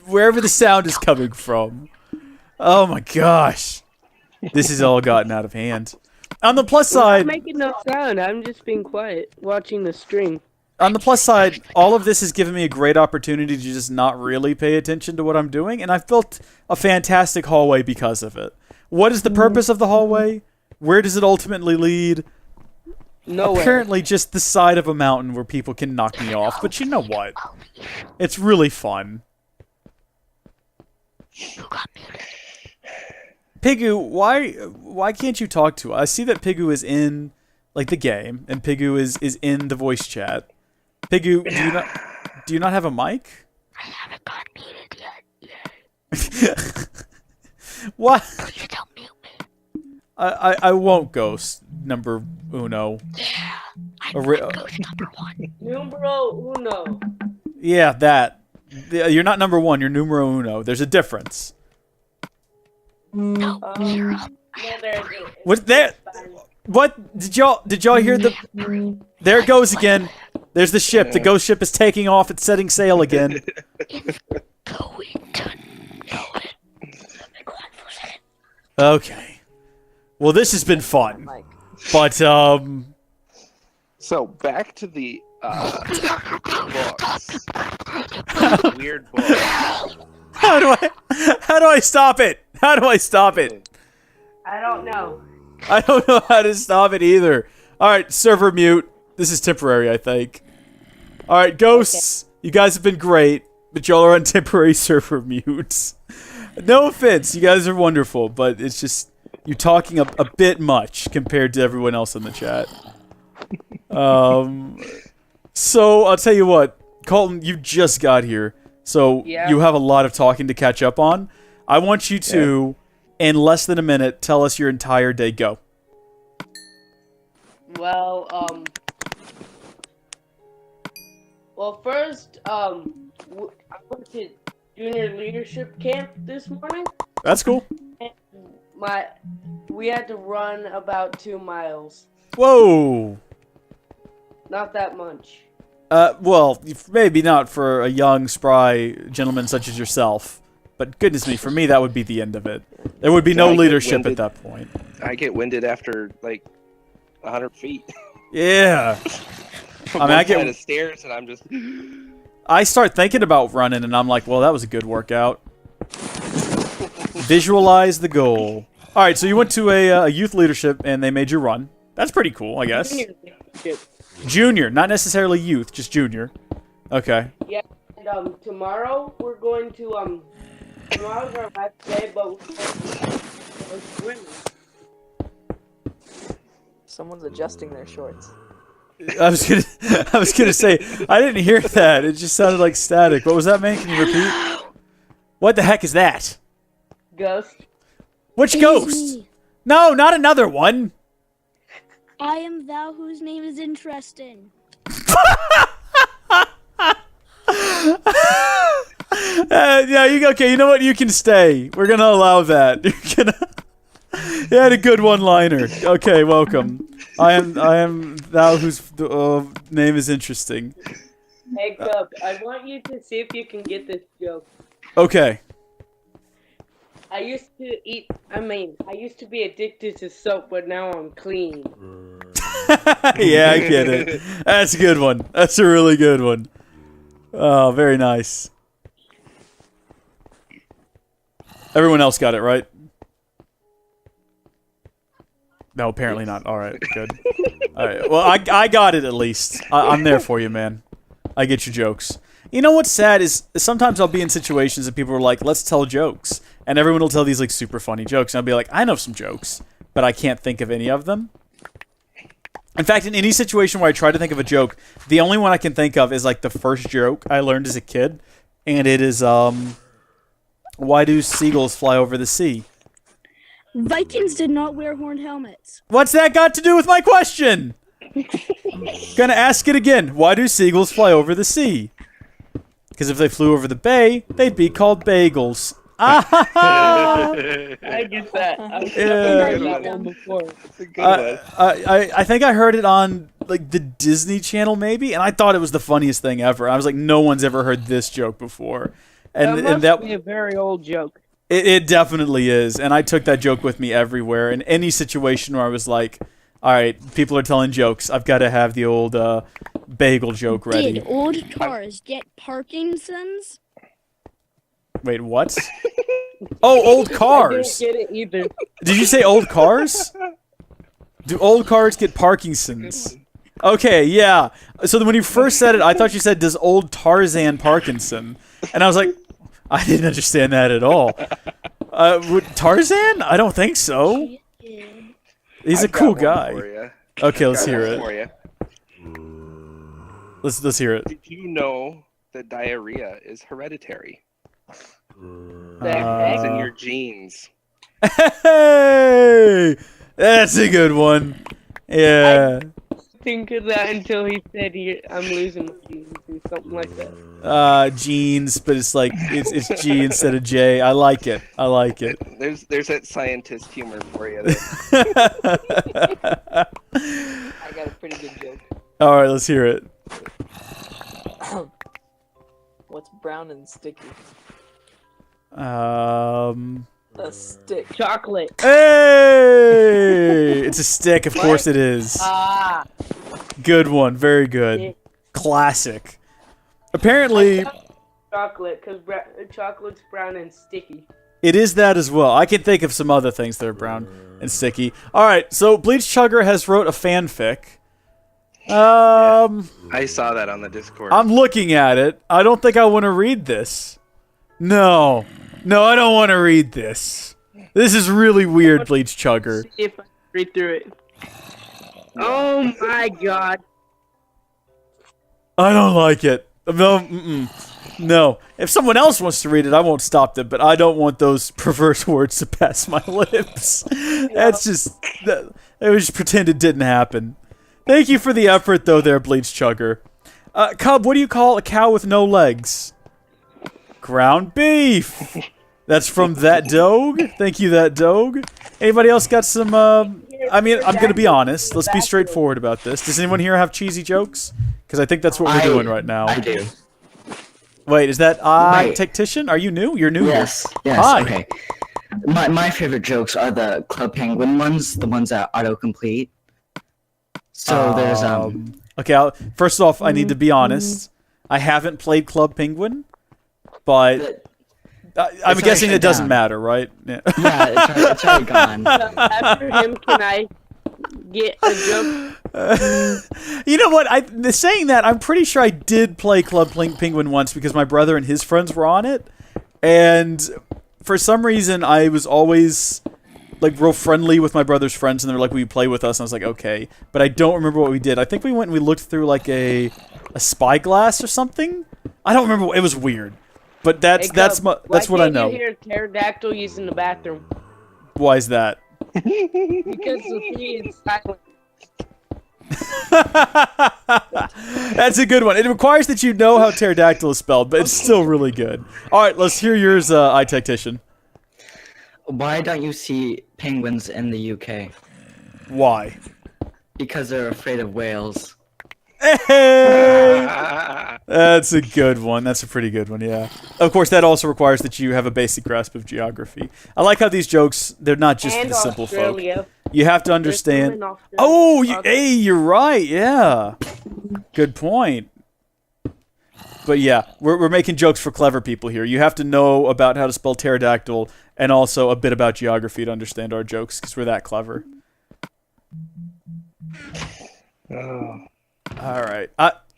Wherever the sound is coming from. Oh my gosh, this has all gotten out of hand. On the plus I'm side, not making no sound. I'm just being quiet, watching the stream. on the plus side, all of this has given me a great opportunity to just not really pay attention to what I'm doing, and I've built a fantastic hallway because of it. What is the purpose of the hallway? Where does it ultimately lead? Nowhere. Apparently just the side of a mountain where people can knock me off, but you know what? It's really fun. Pigu, why can't you talk to us? I see that Pigu is in like the game, and Pigu is in the voice chat. Pigu, do you not have a mic? I haven't got muted yet. What? Please don't mute me. I won't, Ghost number uno. Yeah. I'm A re- ghost number one. Numero uno. Yeah, that. You're not number one. You're numero uno. There's a difference. No, zero. Yeah, there it is. What's that? What did y'all hear the? There it goes again. There's the ship. The ghost ship is taking off. It's setting sail again. It's going to know it. Okay. Well, this has been fun, but So back to the books. Weird books. how do I stop it? How do I stop it? I don't know. I don't know how to stop it either. All right, server mute. This is temporary, I think. All right, ghosts. You guys have been great. But y'all are on temporary server mutes. No offense, you guys are wonderful, but it's just you're talking a bit much compared to everyone else in the chat. So I'll tell you what, Colton, you just got here, so Yeah. you have a lot of talking to catch up on. I want you to, in less than a minute, tell us your entire day. Go. Well, first, I went to junior leadership camp this morning. That's cool. And we had to run about 2 miles. Whoa. Not that much. Well, maybe not for a young, spry gentleman such as yourself. But goodness me, for me, that would be the end of it. There would be no I get leadership at winded. that point. I get winded after like 100 feet. Yeah. From I mean, one I get- side of stairs, and I'm just. I start thinking about running, and I'm like, well, that was a good workout. Visualize the goal. All right, so you went to a youth leadership, and they made you run. That's pretty cool, I guess. Junior leadership. Junior, not necessarily youth, just junior. Okay. And tomorrow we're going to tomorrow's our last day, but we're going swimming. Someone's adjusting their shorts. I was gonna say, I didn't hear that. It just sounded like static. What was that, man? Can you repeat? What the heck is that? Ghost. Which It is ghost? me. No, not another one. I am thou whose name is interesting. Yeah, okay. You know what? You can stay. We're gonna allow that. You had a good one-liner. Okay, welcome. I am thou whose name is interesting. Hey, Cub, I want you to see if you can get this joke. Okay. I used to be addicted to soap, but now I'm clean. Yeah, I get it. That's a good one. That's a really good one. Oh, very nice. Everyone else got it, right? No, apparently not. All right, good. All right. Well, I got it at least. I'm there for you, man. I get your jokes. You know what's sad is sometimes I'll be in situations and people are like, let's tell jokes. And everyone will tell these like super funny jokes. And I'll be like, I know some jokes, but I can't think of any of them. In fact, in any situation where I try to think of a joke, the only one I can think of is like the first joke I learned as a kid. And it is, why do seagulls fly over the sea? Vikings did not wear horned helmets. What's that got to do with my question? Gonna ask it again. Why do seagulls fly over the sea? Because if they flew over the bay, they'd be called bagels. Ah! I get that. I've Yeah. heard that one before. It's a good one. I think I heard it on like the Disney Channel maybe, and I thought it was the funniest thing ever. I was like, no one's ever heard this joke before, and that be a very old joke. it definitely is. And I took that joke with me everywhere in any situation where I was like, all right, people are telling jokes. I've got to have the old bagel joke ready. Did old cars get Parkinson's? Wait, what? Oh, old cars. I didn't get it either. Did you say old cars? Do old cars get Parkinson's? Okay, yeah. So when you first said it, I thought you said, does old Tarzan Parkinson? And I was like, I didn't understand that at all. Tarzan? I don't think so. Yeah. He's a I've got cool one guy. for ya. Okay, let's Got hear one it. for ya. Let's hear it. Did you know that diarrhea is hereditary? The heck? It's in your genes. Hey! That's a good one. Yeah. Think of that until he said I'm losing my genes or something like that. Jeans, but it's like it's G instead of J. I like it. I like it. There's that scientist humor for you. I got a pretty good joke. All right, let's hear it. What's brown and sticky? Um. A stick. Chocolate. Hey! It's a stick. Of course it is. Ah. Good one. Very good. Classic. Apparently, Chocolate, because chocolate's brown and sticky. it is that as well. I can think of some other things that are brown and sticky. All right, so Bleach Chugger has wrote a fanfic. I saw that on the Discord. I'm looking at it. I don't think I want to read this. No, I don't want to read this. This is really weird, Bleach Chugger. See if I can read through it. Oh my god. I don't like it. No, no. If someone else wants to read it, I won't stop them. But I don't want those perverse words to pass my lips. That's just. I just pretend it didn't happen. Thank you for the effort, though, there, Bleach Chugger. Cub, what do you call a cow with no legs? Ground beef. That's from That Dog. Thank you, That Dog. Anybody else got some, I mean, I'm gonna be honest. Let's be straightforward about this. Does anyone here have cheesy jokes? Because I think that's what we're doing right now. I do. Wait, is that Tactician? Are you new? You're new. Yes. Hi. Okay. My favorite jokes are the Club Penguin ones, the ones that autocomplete. So there's Okay, first off, I need to be honest. I haven't played Club Penguin, but I'm guessing it doesn't matter, right? Yeah. Yeah, it's already gone. After him, can I get a joke? You know what? Saying that, I'm pretty sure I did play Club Penguin once because my brother and his friends were on it, and for some reason I was always like real friendly with my brother's friends, and they were like, "Will you play with us?" And I was like, "Okay," but I don't remember what we did. I think we went and we looked through like a spyglass or something. I don't remember. It was weird, but that's what I know. Why can't you hear a pterodactyl using the bathroom? Why is that? Because Sophia is silent. That's a good one. It requires that you know how pterodactyl is spelled, but it's still really good. All right, let's hear yours, iTactician. Why don't you see penguins in the UK? Why? Because they're afraid of whales. Hey! That's a good one. That's a pretty good one, yeah. Of course, that also requires that you have a basic grasp of geography. I like how these jokes, they're not just for the simple folk. You have to understand... Oh, hey, you're right, yeah. Good point. But yeah, we're making jokes for clever people here. You have to know about how to spell pterodactyl and also a bit about geography to understand our jokes, because we're that clever. Alright.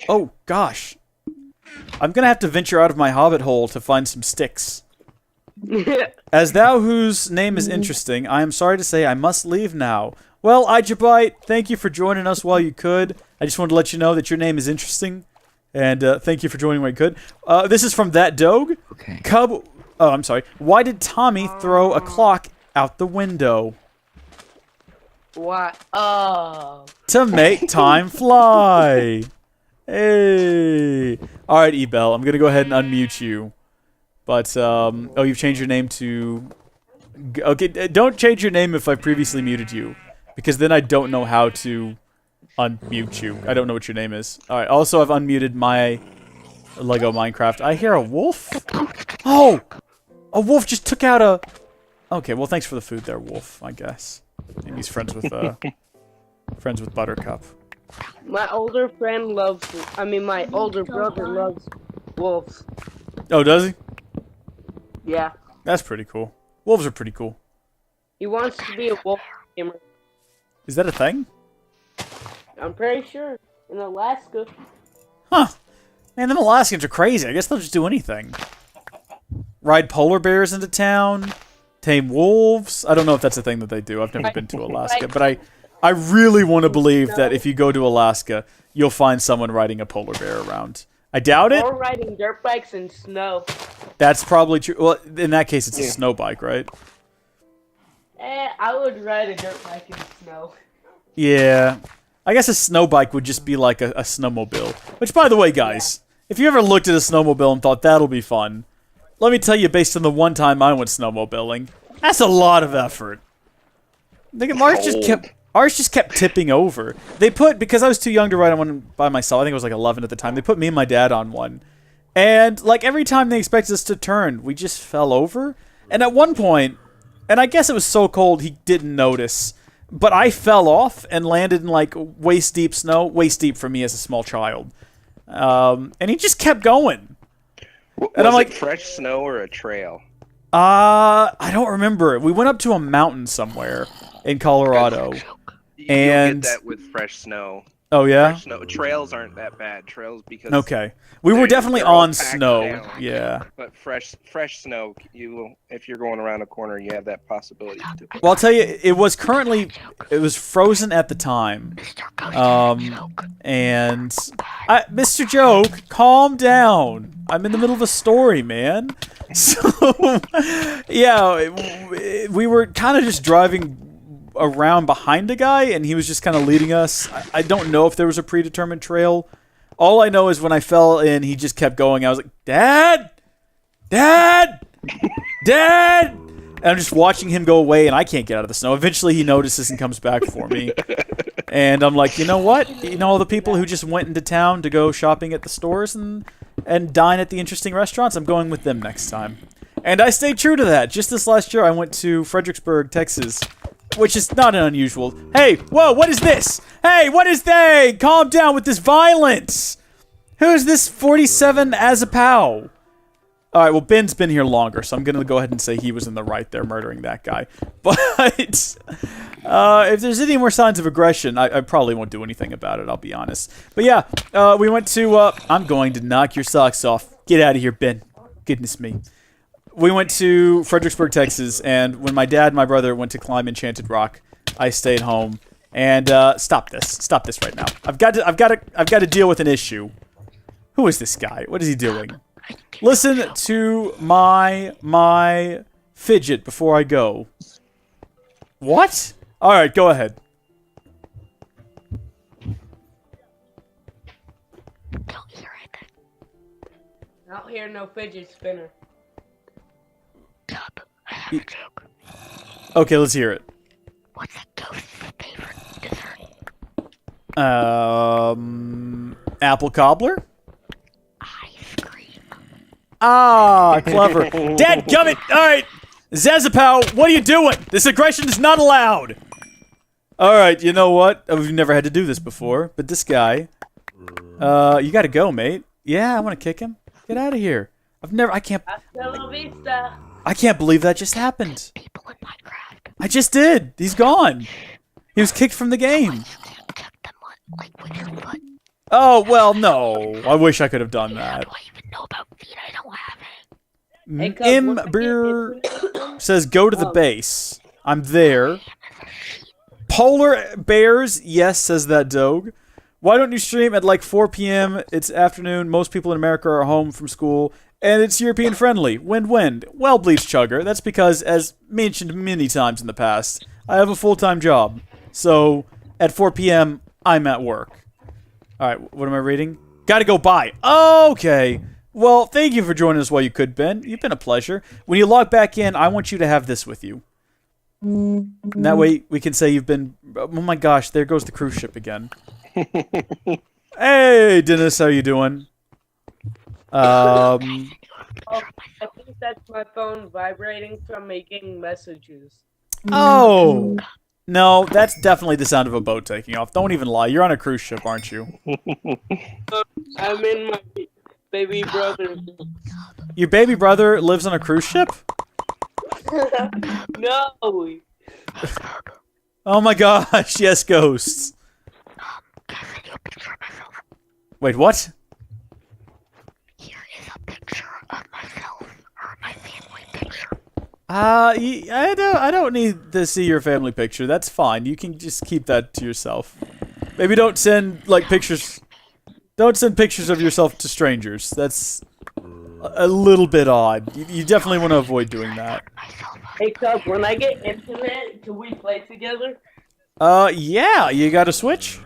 Oh, gosh. I'm gonna have to venture out of my hobbit hole to find some sticks. As thou whose name is interesting, I am sorry to say I must leave now. Well, Ijabite, thank you for joining us while you could. I just wanted to let you know that your name is interesting. And thank you for joining while you could. This is from That Dog. Okay. Cub... Oh, I'm sorry. Why did Tommy throw a clock out the window? What? Oh. To make time fly. Hey. All right, Ebel. I'm gonna go ahead and unmute you. But oh, you've changed your name to. Okay, don't change your name if I previously muted you, because then I don't know how to unmute you. I don't know what your name is. All right. Also, I've unmuted my Lego Minecraft. I hear a wolf. Oh, a wolf just took out a. Okay. Well, thanks for the food there, wolf. I guess. Maybe he's friends with Buttercup. My older friend loves. I mean, my older brother loves wolves. Oh, does he? Yeah. That's pretty cool. Wolves are pretty cool. He wants to be a wolf gamer. Is that a thing? I'm pretty sure. In Alaska. Huh. Man, them Alaskans are crazy. I guess they'll just do anything. Ride polar bears into town. Tame wolves. I don't know if that's a thing that they do. I've never been to Alaska. But I really want to believe that if you go to Alaska, you'll find someone riding a polar bear around. I doubt it. Or riding dirt bikes in snow. That's probably true. Well, in that case, it's a snow bike, right? I would ride a dirt bike in snow. Yeah. I guess a snow bike would just be like a snowmobile. Which, by the way, guys, if you ever looked at a snowmobile and thought that'll be fun, let me tell you, based on the one time I went snowmobiling, that's a lot of effort. Ours just kept tipping over. They put, because I was too young to ride on one by myself, I think I was like 11 at the time, they put me and my dad on one. And, like, every time they expected us to turn, we just fell over. And at one point, and I guess it was so cold he didn't notice, but I fell off and landed in, like, waist-deep snow. Waist-deep for me as a small child. And he just kept going. And I'm like, fresh snow or a trail? I don't remember. We went up to a mountain somewhere in Colorado. You'll get that with fresh snow. Oh yeah. Fresh snow trails aren't that bad. Trails because Okay. We were they're- definitely they're all on packed snow. down. Yeah. But fresh snow, if you're going around a corner, you have that possibility to. Well, I'll tell you, it was frozen at the time. And Mr. Joke, calm down. I'm in the middle of a story, man. So, yeah, we were kind of just driving around behind a guy, and he was just kind of leading us. I don't know if there was a predetermined trail. All I know is when I fell in, he just kept going. I was like, Dad! Dad! Dad! And I'm just watching him go away, and I can't get out of the snow. Eventually, he notices and comes back for me. And I'm like, you know what? You know all the people who just went into town to go shopping at the stores and dine at the interesting restaurants? I'm going with them next time. And I stayed true to that. Just this last year, I went to Fredericksburg, Texas, which is not an unusual. Hey, whoa, what is this? Hey, what is they? Calm down with this violence. Who's this 47 Azapow? All right, well, Ben's been here longer, so I'm going to go ahead and say he was in the right there murdering that guy. But if there's any more signs of aggression, I probably won't do anything about it, I'll be honest. But yeah, we went to... I'm going to knock your socks off. Get out of here, Ben. Goodness me. We went to Fredericksburg, Texas, and when my dad and my brother went to climb Enchanted Rock, I stayed home. And stop this right now. I've got to deal with an issue. Who is this guy? What is he doing? Listen to my fidget before I go. What? All right, go ahead. Don't hear anything. I don't hear no fidget spinner. Dub, I have a joke. Okay, let's hear it. What's a ghost's favorite dessert? Apple cobbler? Ice cream. Ah, clever. Dadgummit! Alright! Zazapow, what are you doing? This aggression is not allowed! Alright, you know what? We've never had to do this before, but this guy... you gotta go, mate. Yeah, I wanna kick him. Get out of here. I can't... Hasta la vista. I can't believe that just happened. People in Minecraft. I just did! He's gone! He was kicked from the game. You can't kick them like with your foot. Oh, well, no. I wish I could have done How that. do I even know about feet? I don't have it. Hey, cuz, when I get Imber into- says go to the base. I'm there. Polar bears, yes, says that dog. Why don't you stream at like 4 p.m.? It's afternoon. Most people in America are home from school, and it's European friendly. Wind. Well, Bleach Chugger, that's because, as mentioned many times in the past, I have a full-time job. So, at 4 p.m., I'm at work. Alright, what am I reading? Gotta go buy. Okay. Well, thank you for joining us while you could, Ben. You've been a pleasure. When you log back in, I want you to have this with you. And that way, we can say you've been... Oh my gosh, there goes the cruise ship again. Hey, Dennis, how you doing? Oh, I think that's my phone vibrating from making messages. Oh! No, that's definitely the sound of a boat taking off. Don't even lie. You're on a cruise ship, aren't you? I'm in my baby brother. Your baby brother lives on a cruise ship? No. Oh my gosh, yes, ghosts. Can I send you a picture of myself? Wait, what? Here is a picture of myself, or my family picture. I don't need to see your family picture. That's fine. You can just keep that to yourself. Maybe don't send, like, pictures... Don't send pictures of yourself to strangers. That's a little bit odd. You definitely want to avoid doing that. Hey, cuz, when I get internet, can we play together? Yeah, you got a Switch?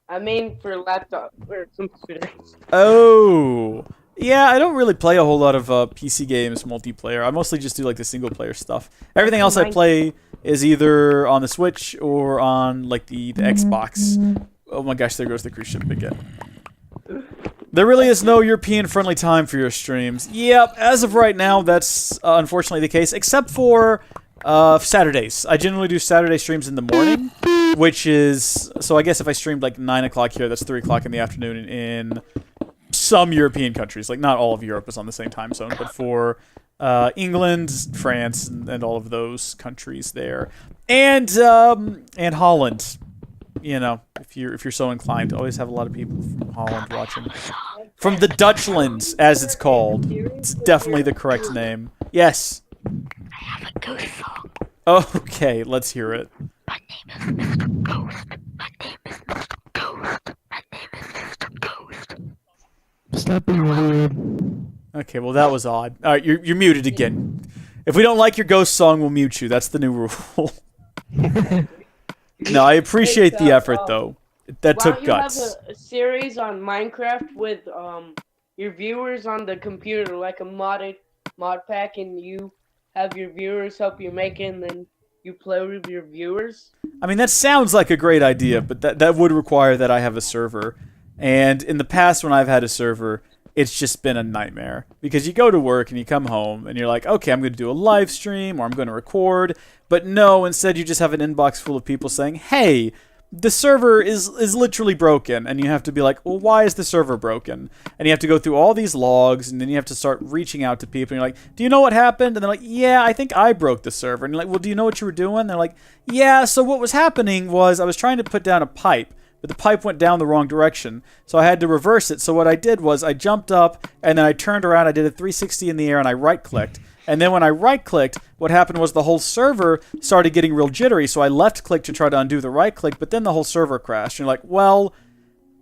I mean, for laptop or computer. Oh. Yeah, I don't really play a whole lot of PC games multiplayer. I mostly just do like the single player stuff. Everything else I play is either on the Switch or on like the Xbox. Oh my gosh, there goes the cruise ship again. There really is no European-friendly time for your streams. Yep, as of right now, that's unfortunately the case, except for Saturdays. I generally do Saturday streams in the morning, which is... So I guess if I streamed like 9 o'clock here, that's 3 o'clock in the afternoon in some European countries. Like, not all of Europe is on the same time zone, but for England, France, and all of those countries there. And Holland. you know, if you're so inclined, always have a lot of people from Holland watching. From the Dutchlands, as it's called. It's definitely the correct name. Yes. I have a ghost song. Okay, let's hear it. My name is Mr. Ghost. My name is Mr. Ghost. My name is Mr. Ghost. Stop being weird. Okay, well that was odd. All right, you're muted again. If we don't like your ghost song, we'll mute you. That's the new rule. No, I appreciate the effort though. That Why took don't you guts. have a series on Minecraft with your viewers on the computer, like a mod pack, and you have your viewers help you make it, and then you play with your viewers? I mean, that sounds like a great idea, but that would require that I have a server. And in the past, when I've had a server, it's just been a nightmare. Because you go to work and you come home and you're like, okay, I'm going to do a live stream or I'm going to record. But no, instead you just have an inbox full of people saying, hey, the server is literally broken. And you have to be like, well, why is the server broken? And you have to go through all these logs, and then you have to start reaching out to people. And you're like, do you know what happened? And they're like, yeah, I think I broke the server. And you're like, well, do you know what you were doing? And they're like, yeah, so what was happening was I was trying to put down a pipe, but the pipe went down the wrong direction. So I had to reverse it. So what I did was I jumped up, and then I turned around, I did a 360 in the air, and I right-clicked. And then when I right-clicked, what happened was the whole server started getting real jittery, so I left-clicked to try to undo the right-click, but then the whole server crashed. And you're like, well,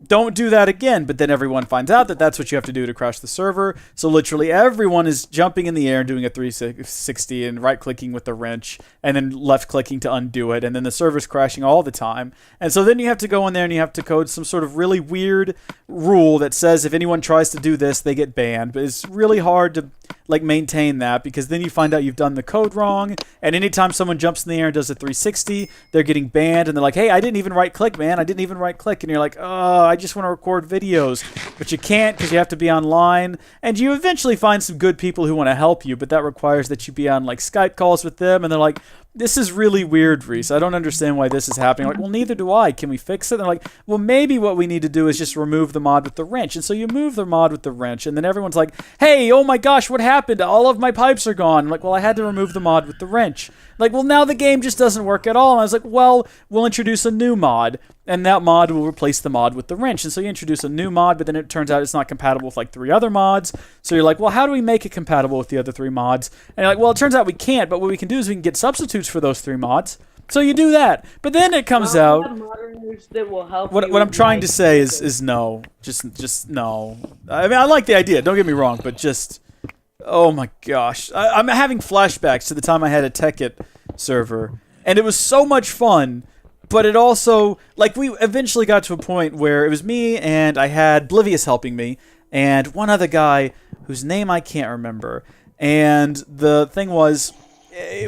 don't do that again. But then everyone finds out that that's what you have to do to crash the server. So literally everyone is jumping in the air and doing a 360 and right-clicking with the wrench and then left-clicking to undo it. And then the server's crashing all the time. And so then you have to go in there and you have to code some sort of really weird rule that says if anyone tries to do this, they get banned. But it's really hard to like maintain that, because then you find out you've done the code wrong, and anytime someone jumps in the air and does a 360, they're getting banned, and they're like, hey, I didn't even right click, man, I didn't even right click. And you're like, oh, I just want to record videos, but you can't because you have to be online. And you eventually find some good people who want to help you, but that requires that you be on like Skype calls with them, and they're like, this is really weird, Reese, I don't understand why this is happening. I'm like, well, neither do I, can we fix it? And they're like, well, maybe what we need to do is just remove the mod with the wrench. And so you move the mod with the wrench, and then everyone's like, hey, oh my gosh, what happened? All of my pipes are gone. I'm like, well, I had to remove the mod with the wrench. Like, well, now the game just doesn't work at all. And I was like, well, we'll introduce a new mod, and that mod will replace the mod with the wrench. And so you introduce a new mod, but then it turns out it's not compatible with like 3 other mods. So you're like, well, how do we make it compatible with the other 3 mods? And you're like, well, it turns out we can't, but what we can do is we can get substitutes for those 3 mods. So you do that. But then it comes out. What I'm trying to say is no. Just no. I mean, I like the idea, don't get me wrong, but just, oh my gosh. I'm having flashbacks to the time I had a Tekkit server, and it was so much fun, but it also, like, we eventually got to a point where it was me, and I had Blivius helping me, and one other guy whose name I can't remember. And the thing was,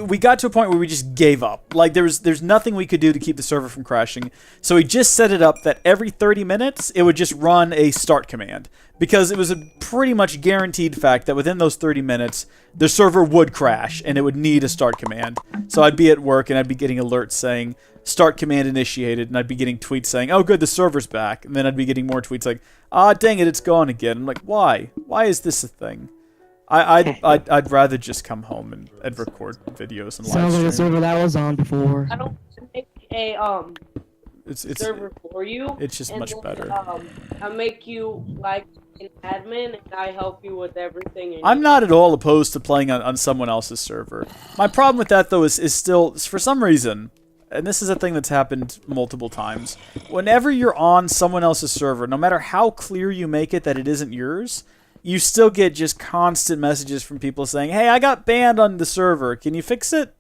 we got to a point where we just gave up. Like, there's nothing we could do to keep the server from crashing. So we just set it up that every 30 minutes, it would just run a start command. Because it was a pretty much guaranteed fact that within those 30 minutes, the server would crash, and it would need a start command. So I'd be at work, and I'd be getting alerts saying, start command initiated, and I'd be getting tweets saying, oh good, the server's back. And then I'd be getting more tweets like, ah, dang it, it's gone again. I'm like, why? Why is this a thing? I'd rather just come home and record videos and live Sounds like a stream. server that was on before. I don't make a It's server for you. it's just and much then, better. I make you like an admin, and I help you with everything. I'm not at all opposed to playing on someone else's server. My problem with that, though, is still, for some reason, and this is a thing that's happened multiple times, whenever you're on someone else's server, no matter how clear you make it that it isn't yours, you still get just constant messages from people saying, hey, I got banned on the server. Can you fix it?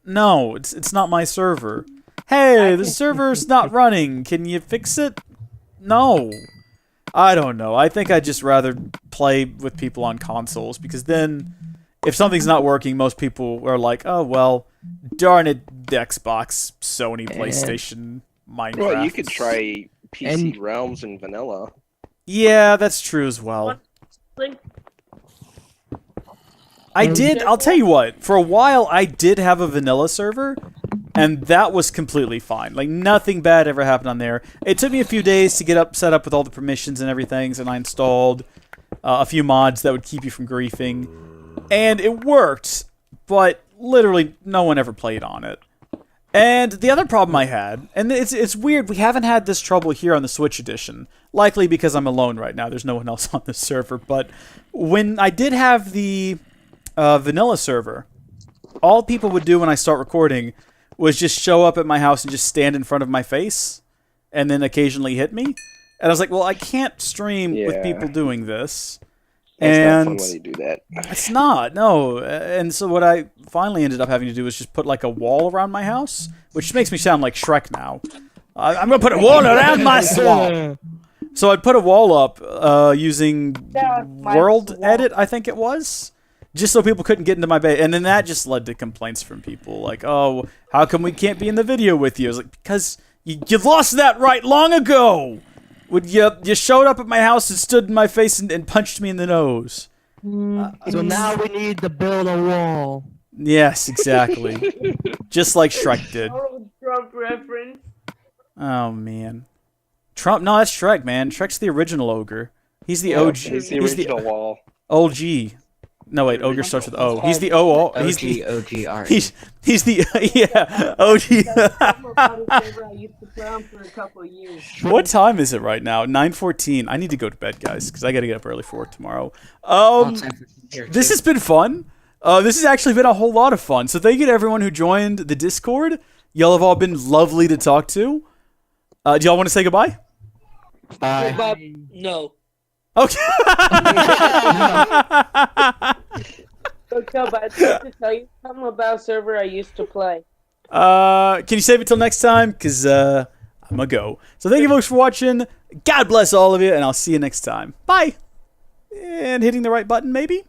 No, it's not my server. Hey, the server's not running. Can you fix it? No. I don't know. I think I'd just rather play with people on consoles, because then if something's not working, most people are like, oh, well, darn it, the Xbox, Sony, PlayStation, Minecraft. Well, you could try PC Realms and vanilla. Yeah, that's true as well. I'll tell you what, for a while I did have a vanilla server, and that was completely fine. Like, nothing bad ever happened on there. It took me a few days to get set up with all the permissions and everything, and I installed a few mods that would keep you from griefing, and it worked, but literally no one ever played on it. And the other problem I had, and it's weird, we haven't had this trouble here on the Switch edition, likely because I'm alone right now. There's no one else on the server. But when I did have the vanilla server, all people would do when I start recording was just show up at my house and just stand in front of my face, and then occasionally hit me. And I was like, well, I can't stream with people doing this. It's not fun And when you do that. it's not, no. And so what I finally ended up having to do was just put like a wall around my house, which makes me sound like Shrek now. I'm going to put a wall around my swamp. So I'd put a wall up using World Edit, I think it was, just so people couldn't get into my base. And then that just led to complaints from people like, oh, how come we can't be in the video with you? I was like, because you lost that right long ago. You showed up at my house and stood in my face and punched me in the nose. So now we need to build a wall. Yes, exactly. Just like Shrek did. Oh, Trump reference. Oh, man. Trump? No, that's Shrek, man. Shrek's the original ogre. He's the OG. He's the original wall. OG. No, wait, ogre starts with O. He's the O. He's the OGR. He's the yeah OG. I used to play him for a couple of years. What time is it right now? 9:14. I need to go to bed, guys, because I got to get up early for work tomorrow. This has been fun. This has actually been a whole lot of fun. So thank you to everyone who joined the Discord. Y'all have all been lovely to talk to. Do y'all want to say goodbye? Bye. No. Okay. So, Chubb, I'd like to tell you something about a server I used to play. Can you save it till next time? Because I'm going to go. So thank you folks for watching. God bless all of you, and I'll see you next time. Bye. And hitting the right button, maybe?